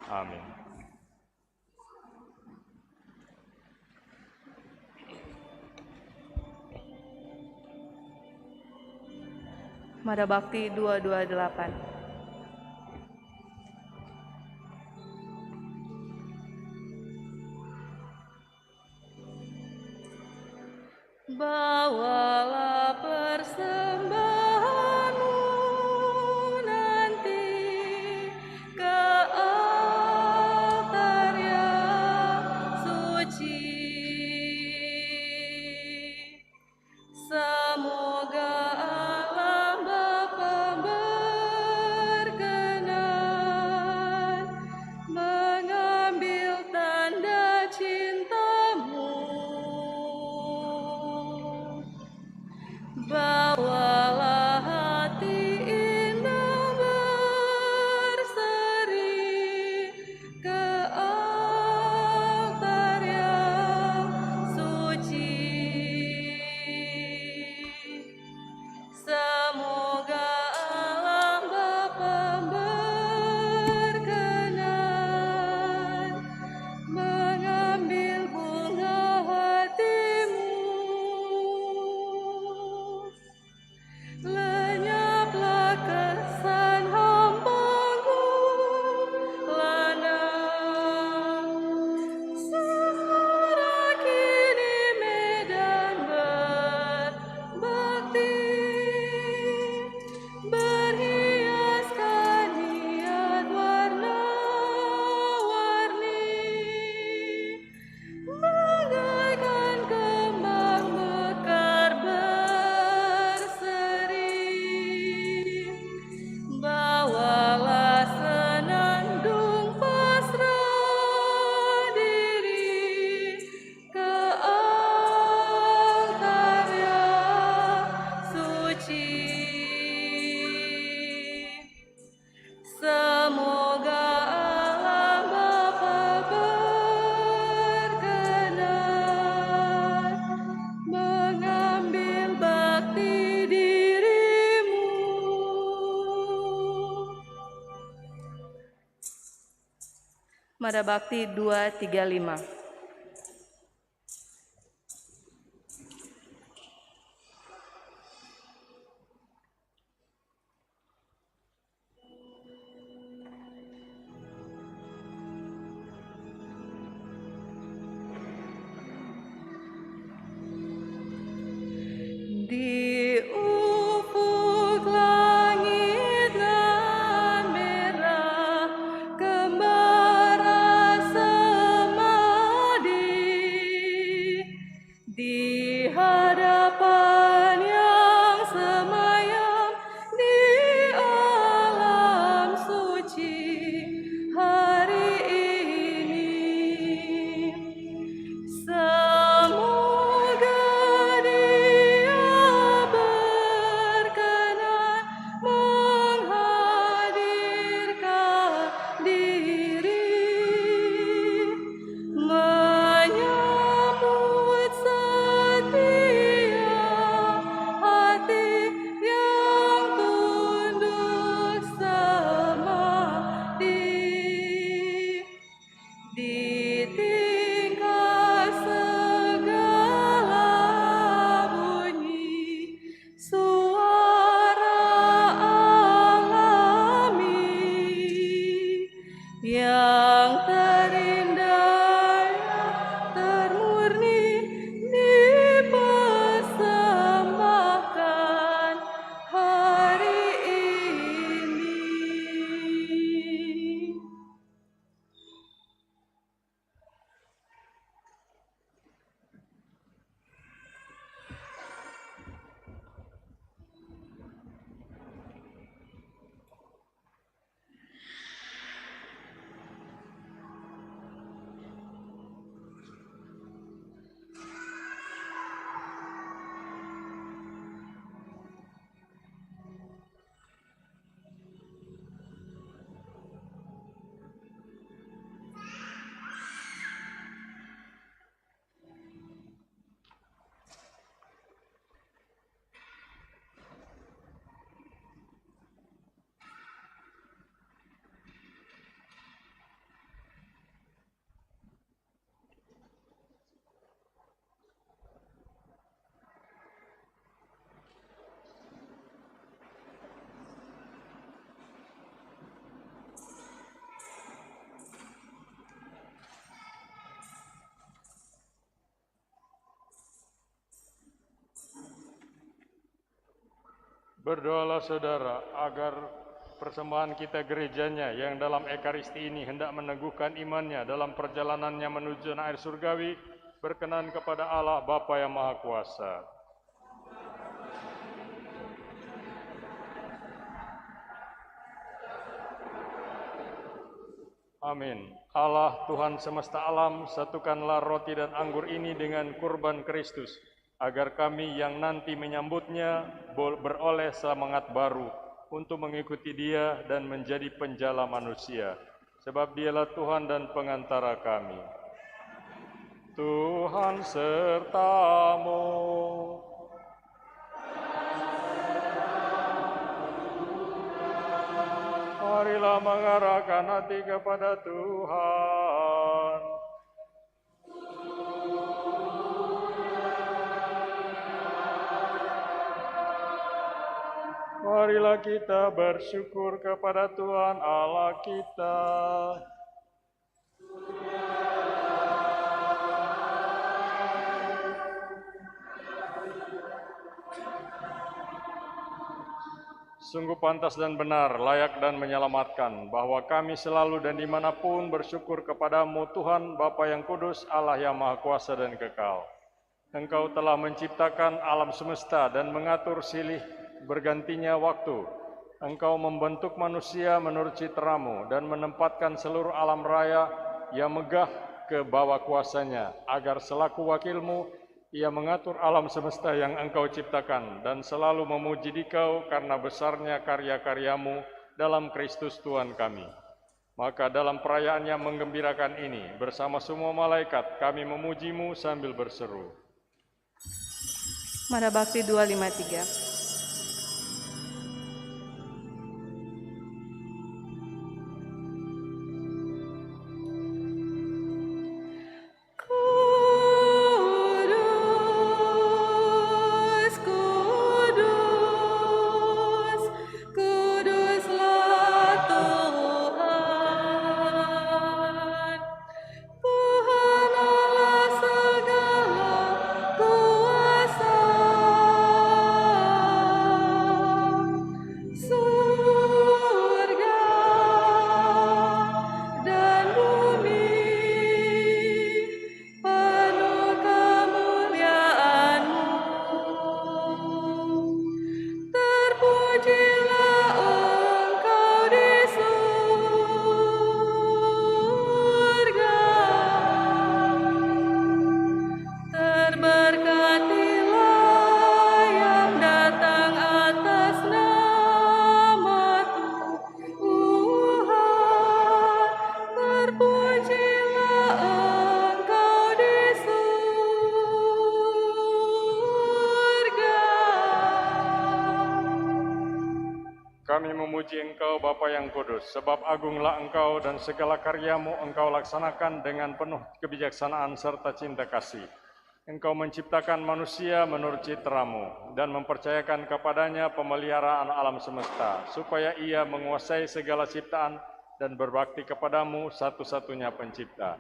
Amin. Mada Bakti 228. Bawalah persembahanmu nanti ke altar yang suci. Semoga Allah Bapa berkenan mengambil tanda cintamu Mada Bakti 235. Di ufuk langit nan merah kembara semadi, di hadapan yang semayam di alam suci hari ini. Semoga Dia berkenan menghadirkan diri, menyambut setia hati yang tunduk semadi. Di tingkat segala bunyi suara alami yang terindah, yang termurni dipersembahkan hari ini. Berdoalah saudara agar persembahan kita gerejanya yang dalam Ekaristi ini hendak meneguhkan imannya dalam perjalanannya menuju tanah air surgawi berkenan kepada Allah Bapa yang Maha Kuasa. Amin. Allah Tuhan semesta alam, satukanlah roti dan anggur ini dengan kurban Kristus, agar kami yang nanti menyambutnya beroleh semangat baru untuk mengikuti Dia dan menjadi penjala manusia. Sebab Dialah Tuhan dan pengantara kami. Tuhan sertamu. Marilah mengarahkan hati kepada Tuhan. Marilah kita bersyukur kepada Tuhan Allah kita. Sungguh pantas dan benar, layak dan menyelamatkan, bahwa kami selalu dan dimanapun bersyukur kepadamu Tuhan Bapa yang kudus, Allah yang Maha Kuasa dan kekal. Engkau telah menciptakan alam semesta dan mengatur silih bergantinya waktu. Engkau membentuk manusia menurut citra-Mu dan menempatkan seluruh alam raya yang megah ke bawah kuasanya, agar selaku wakil-Mu Ia mengatur alam semesta yang Engkau ciptakan dan selalu memuji Dikau karena besarnya karya-karya-Mu dalam Kristus Tuhan kami. Maka dalam perayaan yang menggembirakan ini, bersama semua malaikat kami memuji-Mu sambil berseru. Mada Bakti 253. memuji Engkau Bapa yang kudus, sebab agunglah Engkau dan segala karyamu Engkau laksanakan dengan penuh kebijaksanaan serta cinta kasih. Engkau menciptakan manusia menurut citra-Mu dan mempercayakan kepadanya pemeliharaan alam semesta, supaya ia menguasai segala ciptaan dan berbakti kepadamu satu-satunya pencipta.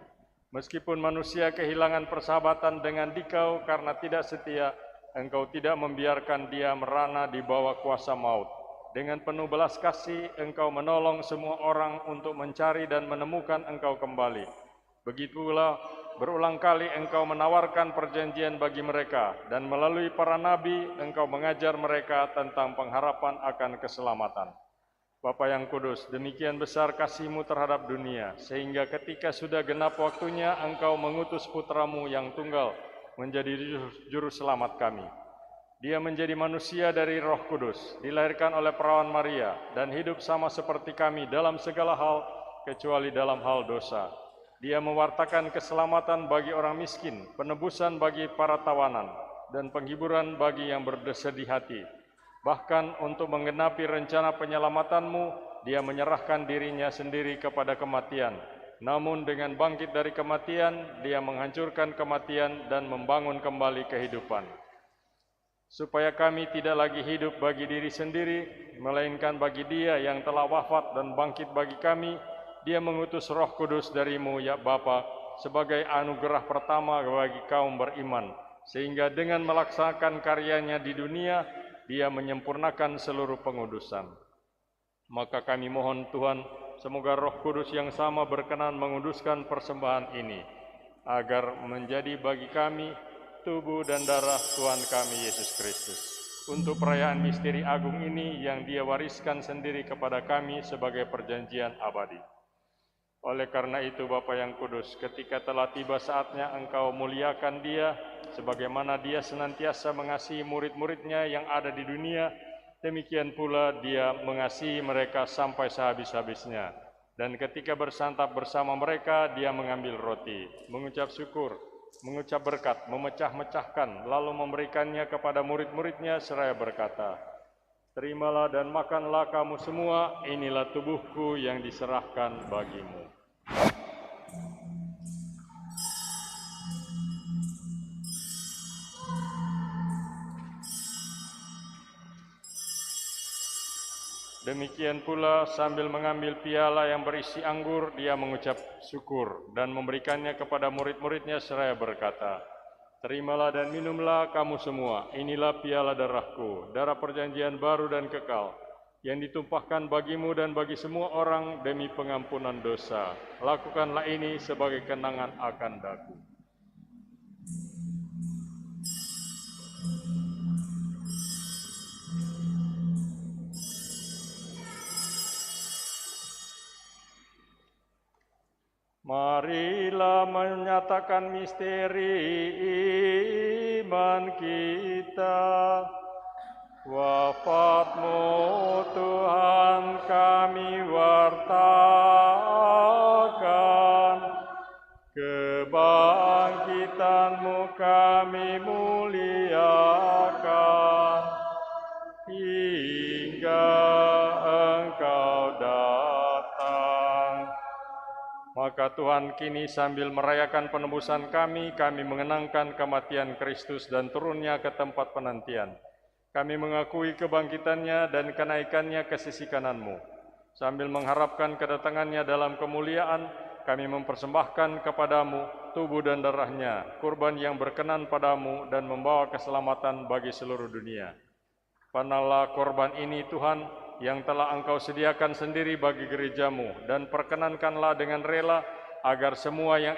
Meskipun manusia kehilangan persahabatan dengan Dikau karena tidak setia, Engkau tidak membiarkan dia merana di bawah kuasa maut. Dengan penuh belas kasih, Engkau menolong semua orang untuk mencari dan menemukan Engkau kembali. Begitulah berulang kali Engkau menawarkan perjanjian bagi mereka, dan melalui para nabi Engkau mengajar mereka tentang pengharapan akan keselamatan. Bapa yang kudus, demikian besar kasih-Mu terhadap dunia, sehingga ketika sudah genap waktunya Engkau mengutus putra-Mu yang tunggal menjadi juru selamat kami. Dia menjadi manusia dari Roh Kudus, dilahirkan oleh perawan Maria, dan hidup sama seperti kami dalam segala hal, kecuali dalam hal dosa. Dia mewartakan keselamatan bagi orang miskin, penebusan bagi para tawanan, dan penghiburan bagi yang bersedih hati. Bahkan untuk menggenapi rencana penyelamatan-Mu, Dia menyerahkan dirinya sendiri kepada kematian. Namun dengan bangkit dari kematian, Dia menghancurkan kematian dan membangun kembali kehidupan. Supaya kami tidak lagi hidup bagi diri sendiri, melainkan bagi Dia yang telah wafat dan bangkit bagi kami, Dia mengutus Roh Kudus dari-Mu, ya Bapa, sebagai anugerah pertama bagi kaum beriman, sehingga dengan melaksanakan karyanya di dunia, Dia menyempurnakan seluruh pengudusan. Maka kami mohon Tuhan, semoga Roh Kudus yang sama berkenan menguduskan persembahan ini, agar menjadi bagi kami tubuh dan darah Tuhan kami Yesus Kristus. Untuk perayaan misteri agung ini yang Dia wariskan sendiri kepada kami sebagai perjanjian abadi. Oleh karena itu Bapa yang kudus, ketika telah tiba saatnya Engkau muliakan Dia, sebagaimana Dia senantiasa mengasihi murid-murid-Nya yang ada di dunia, demikian pula Dia mengasihi mereka sampai sehabis-habisnya. Dan ketika bersantap bersama mereka, Dia mengambil roti, mengucap syukur, mengucap berkat, memecah-mecahkan, lalu memberikannya kepada murid-murid-Nya seraya berkata, "Terimalah dan makanlah kamu semua, inilah tubuhku yang diserahkan bagimu." Demikian pula sambil mengambil piala yang berisi anggur, Dia mengucap syukur dan memberikannya kepada murid-murid-Nya seraya berkata, "Terimalah dan minumlah kamu semua, inilah piala darahku, darah perjanjian baru dan kekal, yang ditumpahkan bagimu dan bagi semua orang demi pengampunan dosa. Lakukanlah ini sebagai kenangan akan daku." Marilah menyatakan misteri iman kita. Wafat-Mu Tuhan kami wartakan, kebangkitan-Mu kami muliakan, hingga Engkau datang. Maka Tuhan kini sambil merayakan penebusan kami mengenangkan kematian Kristus dan turunnya ke tempat penantian. Kami mengakui kebangkitannya dan kenaikannya ke sisi kanan-Mu. Sambil mengharapkan kedatangannya dalam kemuliaan, kami mempersembahkan kepadamu tubuh dan darahnya, kurban yang berkenan padamu dan membawa keselamatan bagi seluruh dunia. Panahlah korban ini Tuhan, yang telah Engkau sediakan sendiri bagi gereja-Mu, dan perkenankanlah dengan rela agar semua yang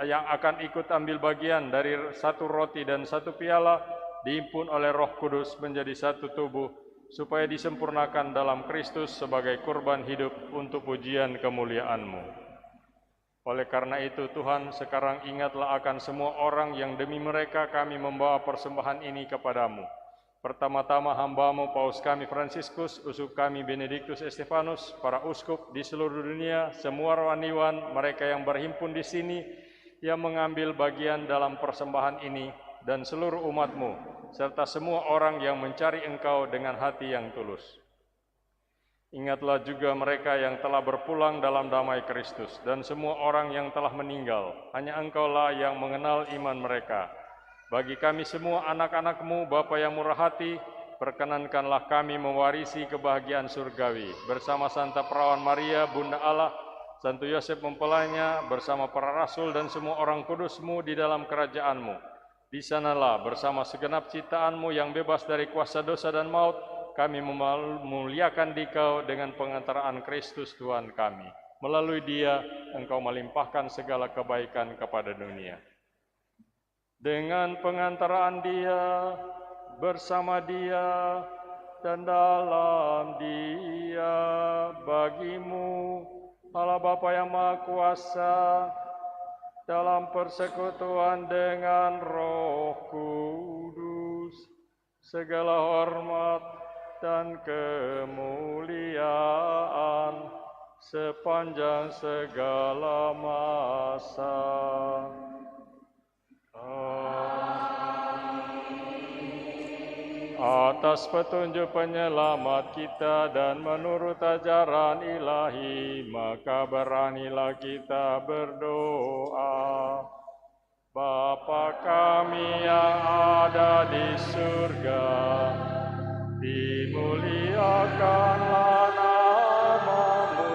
akan ikut ambil bagian dari satu roti dan satu piala dihimpun oleh Roh Kudus menjadi satu tubuh, supaya disempurnakan dalam Kristus sebagai kurban hidup untuk pujian kemuliaan-Mu. Oleh karena itu Tuhan, sekarang ingatlah akan semua orang yang demi mereka kami membawa persembahan ini kepadamu. Pertama-tama hamba-Mu Paus kami Fransiskus, uskup kami Benediktus Estefanus, para uskup di seluruh dunia, semua rohaniwan, mereka yang berhimpun di sini, yang mengambil bagian dalam persembahan ini, dan seluruh umat-Mu, serta semua orang yang mencari Engkau dengan hati yang tulus. Ingatlah juga mereka yang telah berpulang dalam damai Kristus, dan semua orang yang telah meninggal. Hanya Engkaulah yang mengenal iman mereka. Bagi kami semua anak-anak-Mu, Bapa yang murah hati, perkenankanlah kami mewarisi kebahagiaan surgawi, bersama Santa Perawan Maria, Bunda Allah, Santo Yosef mempelainya, bersama para rasul dan semua orang kudus-Mu di dalam kerajaan-Mu. Di sanalah bersama segenap ciptaan-Mu yang bebas dari kuasa dosa dan maut, kami memuliakan Dikau dengan pengantaraan Kristus Tuhan kami. Melalui Dia, Engkau melimpahkan segala kebaikan kepada dunia. Dengan pengantaraan Dia, bersama Dia, dan dalam Dia, bagi-Mu, Allah Bapa yang Maha Kuasa, dalam persekutuan dengan Roh Kudus, segala hormat dan kemuliaan sepanjang segala masa. Atas petunjuk penyelamat kita dan menurut ajaran ilahi, maka beranilah kita berdoa. Bapa kami yang ada di surga, dimuliakanlah nama-Mu,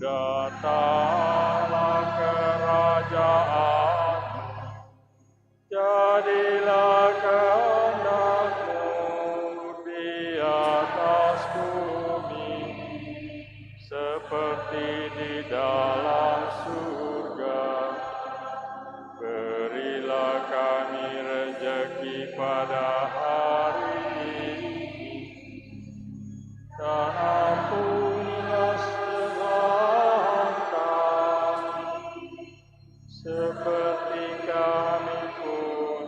datanglah kerajaan-Mu, jadilah kehendak-Mu di atas bumi, seperti di dalam surga. Berilah kami rezeki pada hari dan ampunilah kesalahan kami, seperti kami pun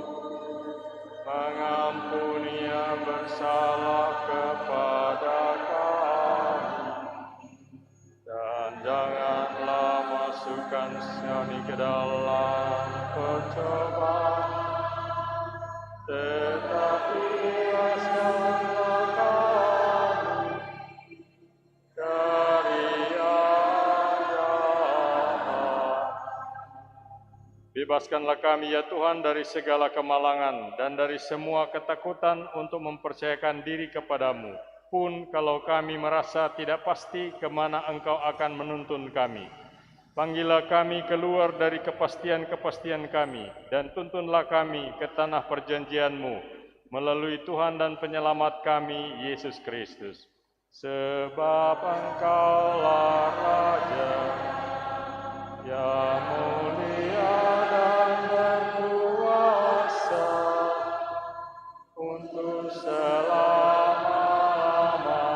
mengampuni yang bersalah kepada kami. Dan janganlah masukkan kami ke dalam percobaan, tetapi bebaskanlah kami dari yang jahat. Bebaskanlah kami ya Tuhan dari segala kemalangan dan dari semua ketakutan untuk mempercayakan diri kepadamu. Pun kalau kami merasa tidak pasti kemana Engkau akan menuntun kami. Panggillah kami keluar dari kepastian-kepastian kami, dan tuntunlah kami ke tanah perjanjian-Mu, melalui Tuhan dan Penyelamat kami, Yesus Kristus. Sebab Engkaulah Raja, yang mulia dan berkuasa, untuk selama-lamanya.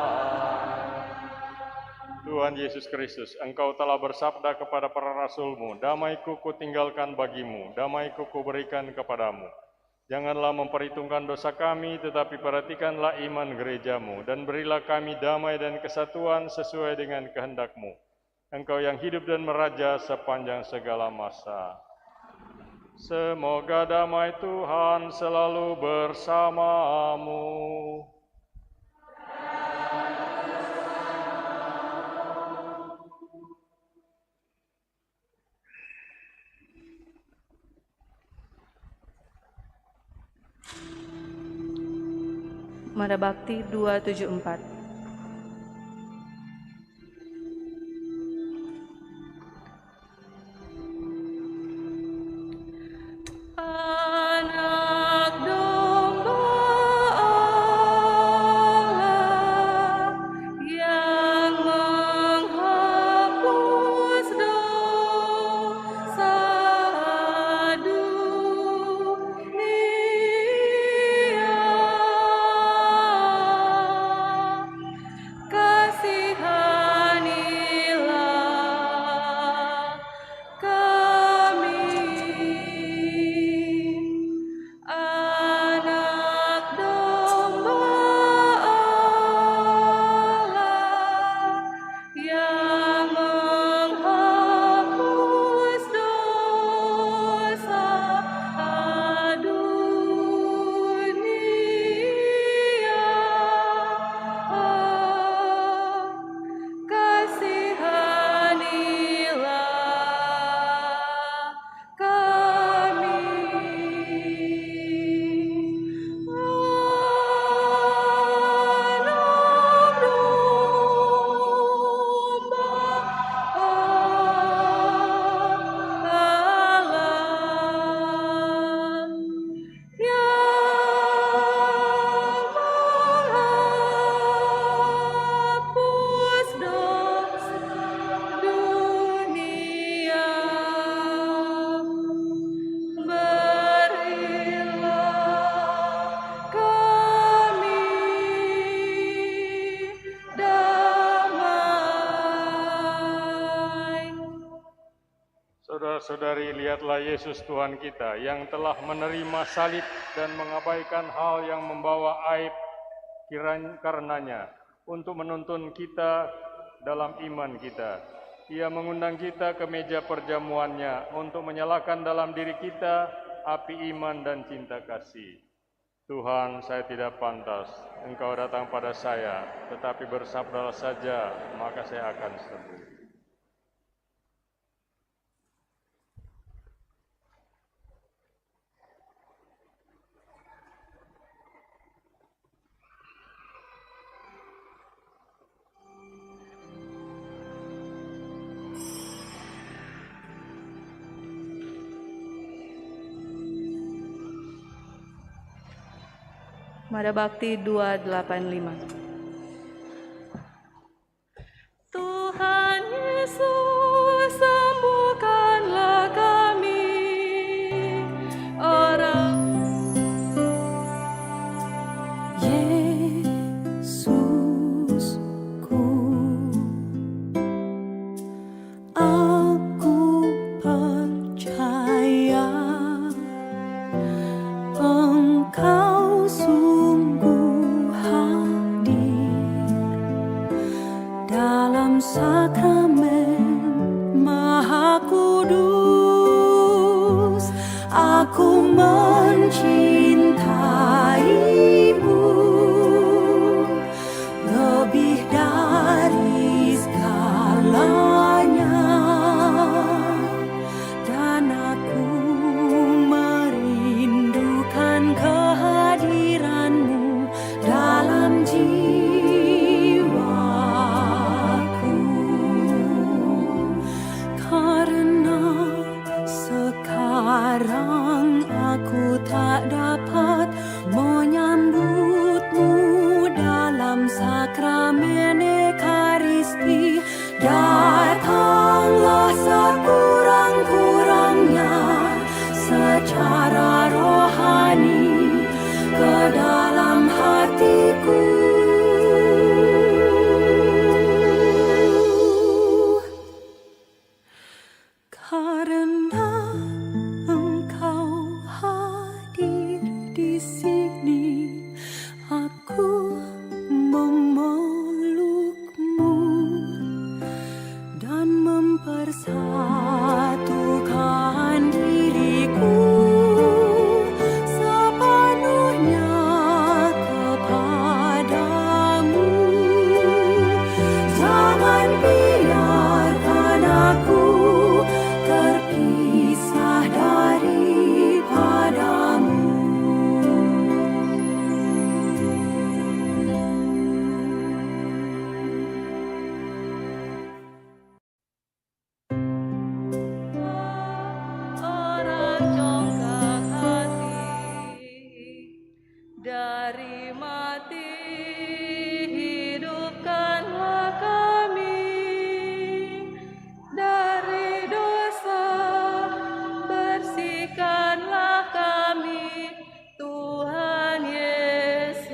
Tuhan Yesus Kristus, Engkau telah bersabda kepada para rasul-Mu, damai-Ku kutinggalkan bagimu, damai-Ku kuberikan kepadamu. Janganlah memperhitungkan dosa kami, tetapi perhatikanlah iman gereja-Mu, dan berilah kami damai dan kesatuan sesuai dengan kehendak-Mu. Engkau yang hidup dan meraja sepanjang segala masa. Semoga damai Tuhan selalu bersamamu. Mada Bakti 274. Anak domba Allah yang menghapus dosa dunia. Saudara-saudari, lihatlah Yesus Tuhan kita yang telah menerima salib dan mengabaikan hal yang membawa aib karenanya untuk menuntun kita dalam iman kita. Ia mengundang kita ke meja perjamuannya untuk menyalakan dalam diri kita api iman dan cinta kasih. Tuhan, saya tidak pantas Engkau datang pada saya, tetapi bersabdalah saja, maka saya akan sembuh. Mada Bakti 285. Tuhan Yesus, sembuhkanlah kami, orang Yesusku, aku percaya Engkau sungguh hadir dalam sakramen Maha Kudus. Aku mencintaimu lebih dari segalanya, dan aku merindukan kehadiranmu dalam jiwaku. Karena sekarang aku tak dapat menyambutmu dalam sakramen Ekaristi, datanglah sekurang-kurangnya secara rohani ke dalam hatiku. Karena Engkau hadir di sini, aku memelukmu dan mempersatukan diriku sepenuhnya kepadamu. Jangan biarkan aku terpisah daripadamu. orang congkak hati, dari mati hidupkanlah kami, dari dosa bersihkanlah kami, Tuhan Yesus.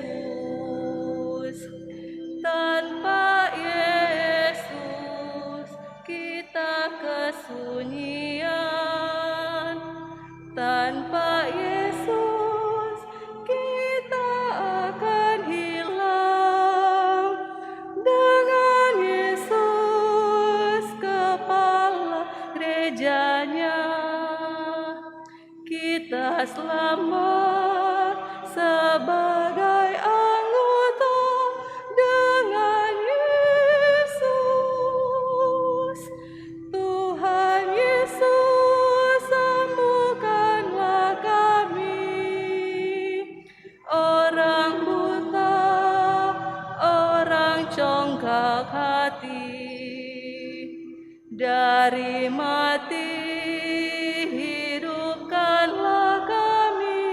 Tanpa Yesus kita kesunyian, tanpa Yesus kita akan hilang. Dengan Yesus kepala gerejanya, kita selamat sebagai anggota. Dengan Yesus, Tuhan Yesus, sembuhkanlah kami, orang buta, orang congkak hati, dari mati hidupkanlah kami,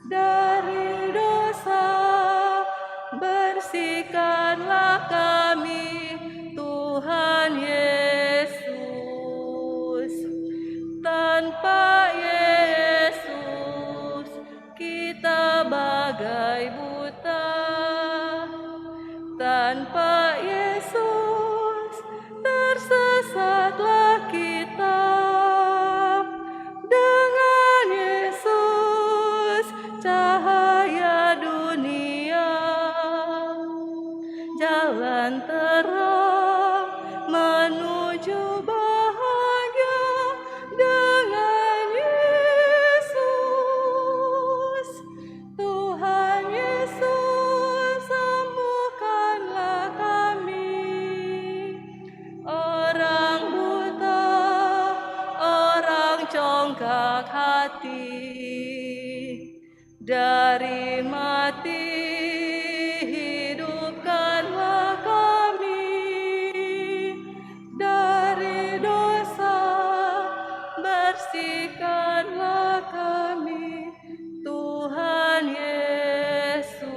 dari dosa bersihkanlah kami, Tuhan Yesus. Tanpa Yesus kita bagai buta, tanpa Yesus tersesatlah kita. menuju bahagia dengan Yesus. Tuhan Yesus, sembuhkanlah kami. Orang buta, orang congkak hati, dari mati hidupkanlah kami, dari dosa bersihkanlah kami, Tuhan Yesus.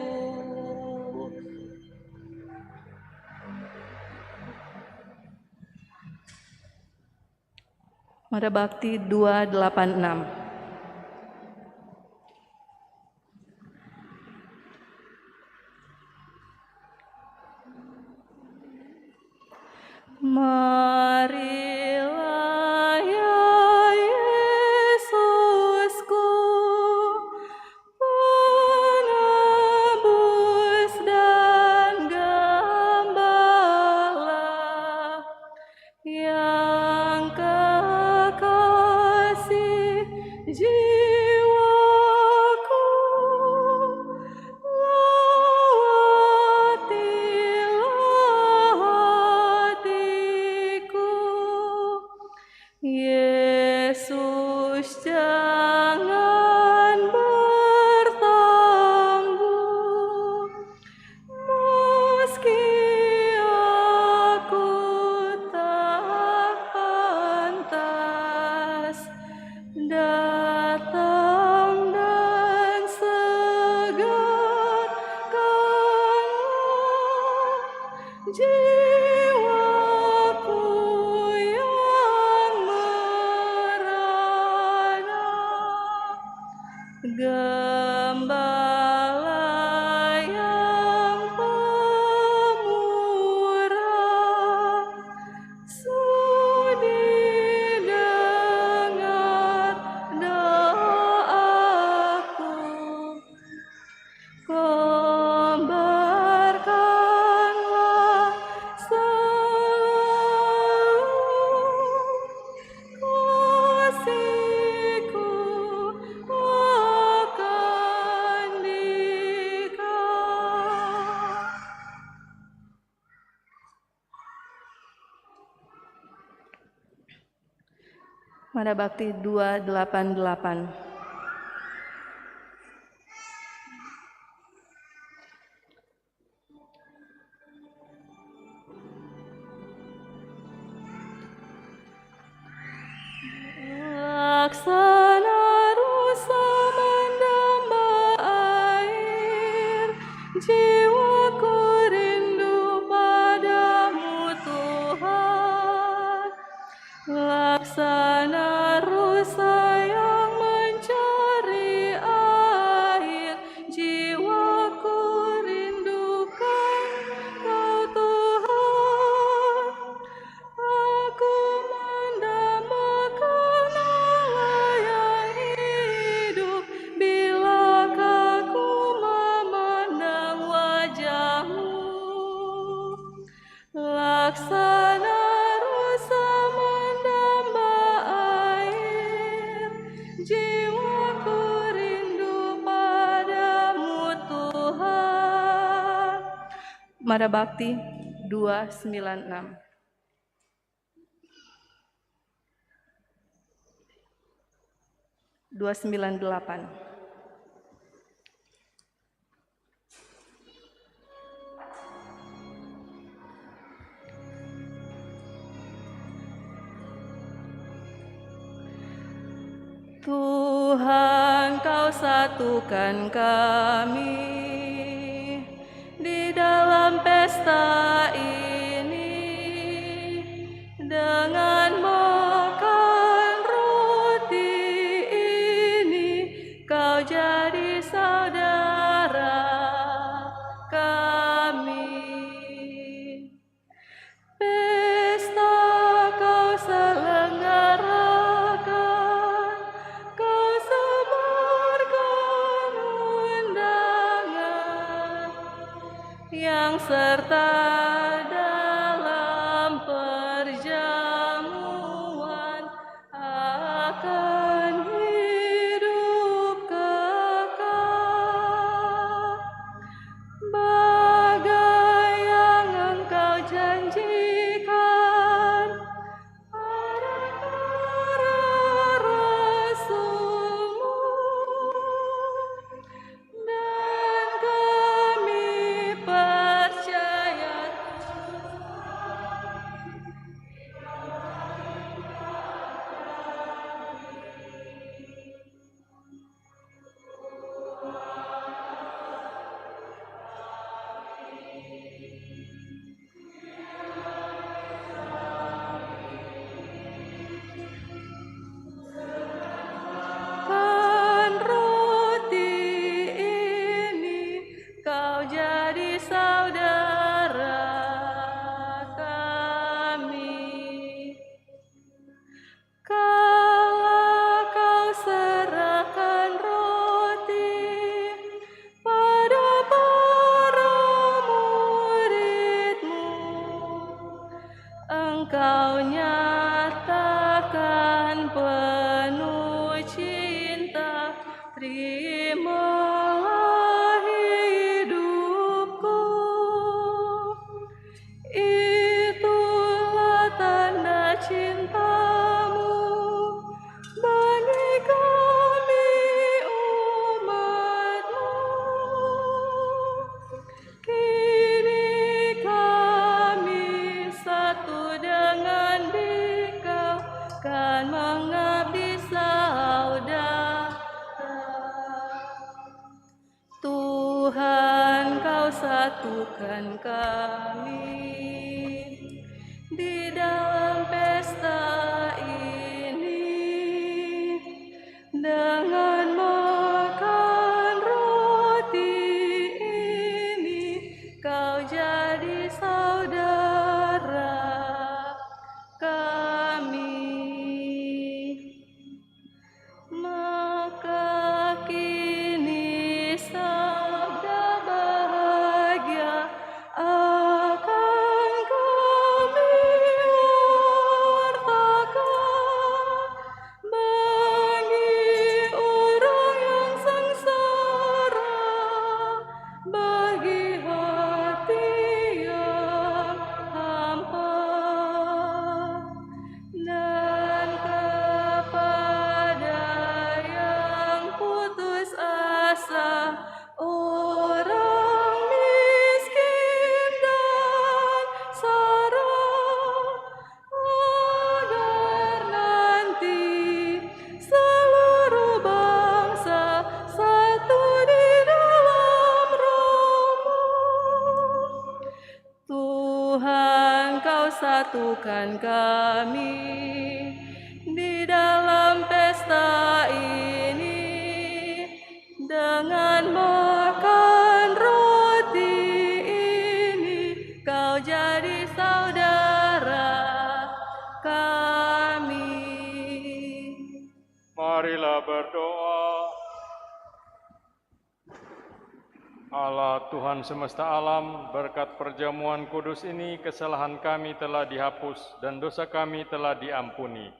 Mada Bakti 286. Marilah ya Yesusku, penebus dan gembala, yang kekasih jiwaku, lawatilah hatiku. Yesus, jangan bertangguh, meski aku tak pantas datang dan segarkanlah jiwaku yang merana. Gembala yang pemurah, sudi dengar doaku. Kobarkanlah selalu kasih-Ku akan Dikau. Mada Bakti 288. Laksana rusa mendamba air, jiwaku rindu padamu Tuhan. Laksana rusa yang mencari air, jiwaku rindukan Kau Tuhan. Aku mendambakan Allah yang hidup, bilakah ku memandang wajah-Mu. Laksana rusa mendamba air, jiwaku rindu padamu Tuhan. Mada Bakti 296. Tuhan, Kau satukan kami di dalam pesta ini dengan makan roti ini. Kau jadi saudara kami. Pesta Kau selenggarakan, Kau sebarkan undangan yang serta dalam perjalanan. Kau nyatakan penuh cinta, terimalah hidupku. Itulah tanda cintamu bagi kami umatmu. Kini kami satu dengan Dikau, kan mengabdi saudara. Tuhan, Kau satukan kami di dalam pesta ini dengan makan roti ini. Kau jadi saudara kami. Maka kini sabda bahagia akan kami wartakan bagi orang yang sengsara, bagi hati yang hampa, dan kepada yang putus asa, orang miskin dan sara, agar nanti seluruh bangsa satu di dalam Roh-Mu. Tuhan, Kau satukan kami di dalam pesta ini dengan makan roti ini. Kau jadi saudara kami. Marilah berdoa. Allah Tuhan semesta alam, berkat perjamuan kudus ini kesalahan kami telah dihapus dan dosa kami telah diampuni.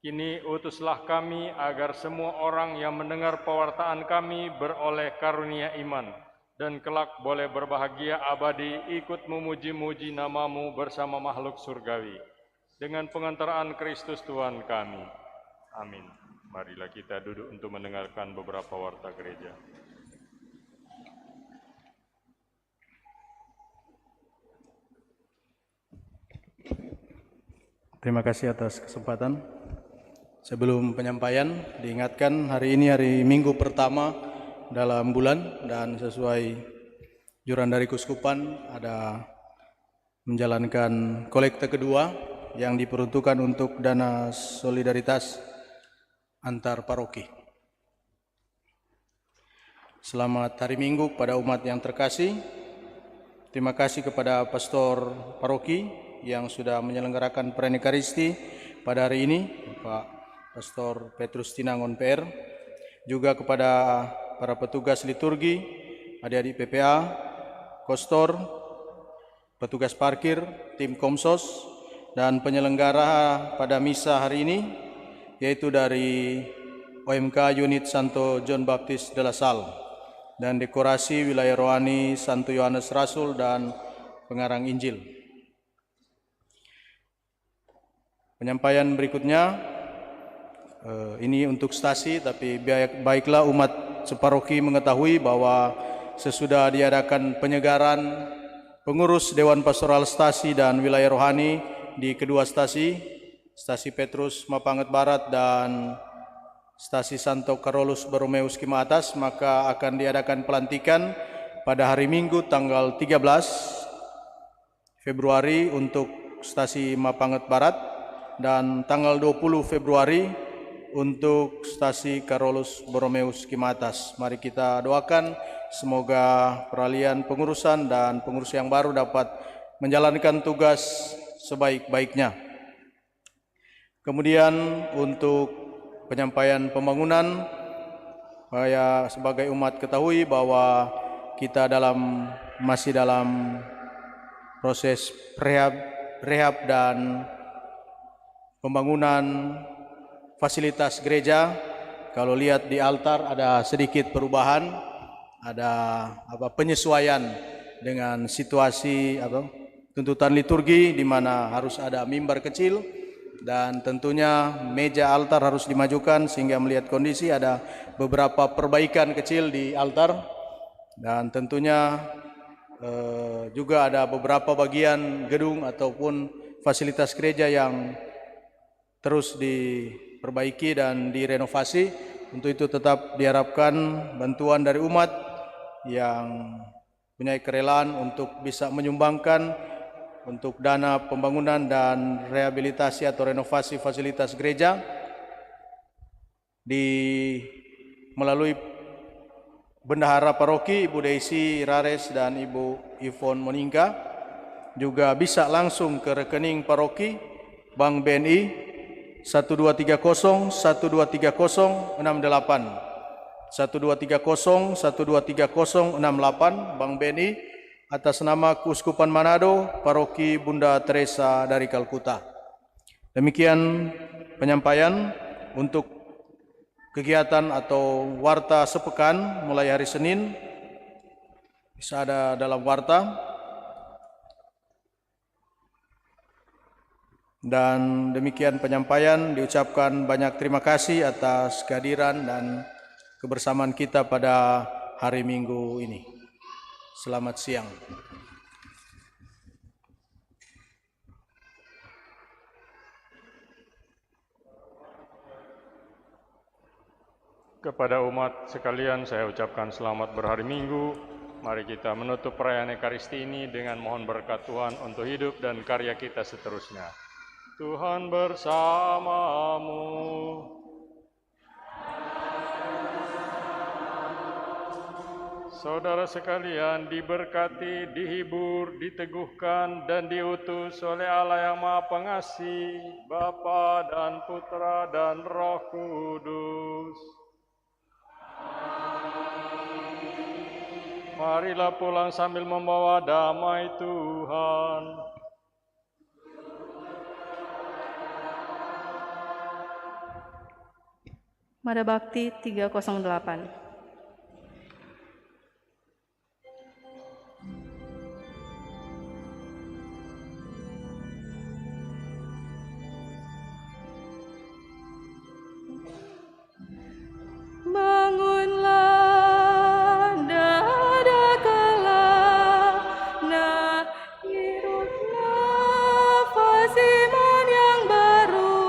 Kini utuslah kami agar semua orang yang mendengar pewartaan kami beroleh karunia iman dan kelak boleh berbahagia abadi ikut memuji-muji nama-Mu bersama makhluk surgawi. Dengan pengantaraan Kristus Tuhan kami. Amin. Marilah kita duduk untuk mendengarkan beberapa warta gereja. Terima kasih atas kesempatan. Sebelum penyampaian, diingatkan hari ini hari Minggu pertama dalam bulan dan sesuai juran dari Kuskupan ada menjalankan kolekte kedua yang diperuntukkan untuk dana solidaritas antar paroki. Selamat hari Minggu kepada umat yang terkasih. Terima kasih kepada pastor paroki yang sudah menyelenggarakan perayaan Ekaristi pada hari ini, Pak Pastor Petrus Tinangon PR, juga kepada para petugas liturgi, adik-adik PPA, kostor, petugas parkir, tim Komsos, dan penyelenggara pada misa hari ini, yaitu dari OMK Unit Santo John Baptist de la Salle, dan dekorasi wilayah rohani Santo Yohanes Rasul dan pengarang Injil. Penyampaian berikutnya, ini untuk stasi, tapi baiklah umat separoki mengetahui bahwa sesudah diadakan penyegaran pengurus Dewan Pastoral Stasi dan Wilayah Rohani di kedua stasi, Stasi Petrus Mapanget Barat dan Stasi Santo Carolus Borromeus Kima Atas, maka akan diadakan pelantikan pada hari Minggu tanggal 13 Februari untuk Stasi Mapanget Barat dan tanggal 20 Februari untuk Stasi Carolus Borromeus Kima Atas. Mari kita doakan semoga peralihan pengurusan dan pengurus yang baru dapat menjalankan tugas sebaik-baiknya. Kemudian untuk penyampaian pembangunan, saya sebagai umat ketahui bahwa kita masih dalam proses rehab dan pembangunan fasilitas gereja. Kalau lihat di altar ada sedikit perubahan, ada penyesuaian dengan situasi tuntutan liturgi di mana harus ada mimbar kecil dan tentunya meja altar harus dimajukan sehingga melihat kondisi ada beberapa perbaikan kecil di altar dan tentunya juga ada beberapa bagian gedung ataupun fasilitas gereja yang terus diperbaiki dan direnovasi. Untuk itu tetap diharapkan bantuan dari umat yang punya kerelaan untuk bisa menyumbangkan untuk dana pembangunan dan rehabilitasi atau renovasi fasilitas gereja melalui Bendahara Paroki Ibu Daisy Rares dan Ibu Yvonne Monika, juga bisa langsung ke rekening paroki Bank BNI 1230 1230 68 1230 1230 68 Bank BNI atas nama Keuskupan Manado Paroki Bunda Teresa dari Kalkuta. Demikian penyampaian untuk kegiatan atau warta sepekan mulai hari Senin, bisa ada dalam warta. Dan demikian penyampaian, diucapkan banyak terima kasih atas kehadiran dan kebersamaan kita pada hari Minggu ini. Selamat siang. Kepada umat sekalian saya ucapkan selamat berhari Minggu. Mari kita menutup perayaan Ekaristi ini dengan mohon berkat Tuhan untuk hidup dan karya kita seterusnya. Tuhan bersamamu. Saudara sekalian diberkati, dihibur, diteguhkan dan diutus oleh Allah yang Maha Pengasih, Bapa dan Putra dan Roh Kudus. Marilah pulang sambil membawa damai Tuhan. Mada Bakti 308. Bangunlah dada kala, hirup nafas iman yang baru.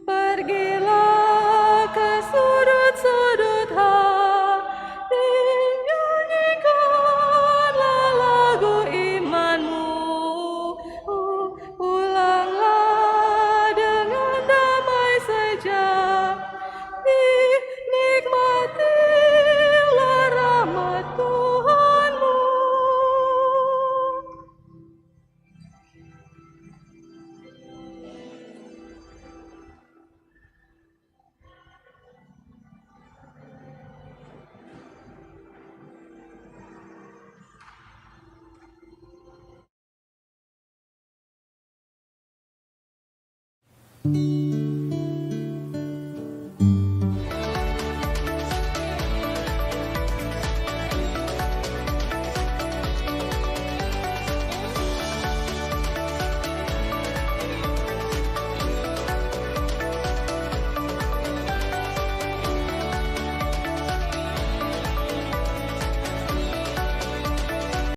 Pergilah ke sudut-sudut hati, nyanyikanlah lagu imanmu. Pulanglah dengan damai saja. Nikmatilah rahmat Tuhanmu. Thank you.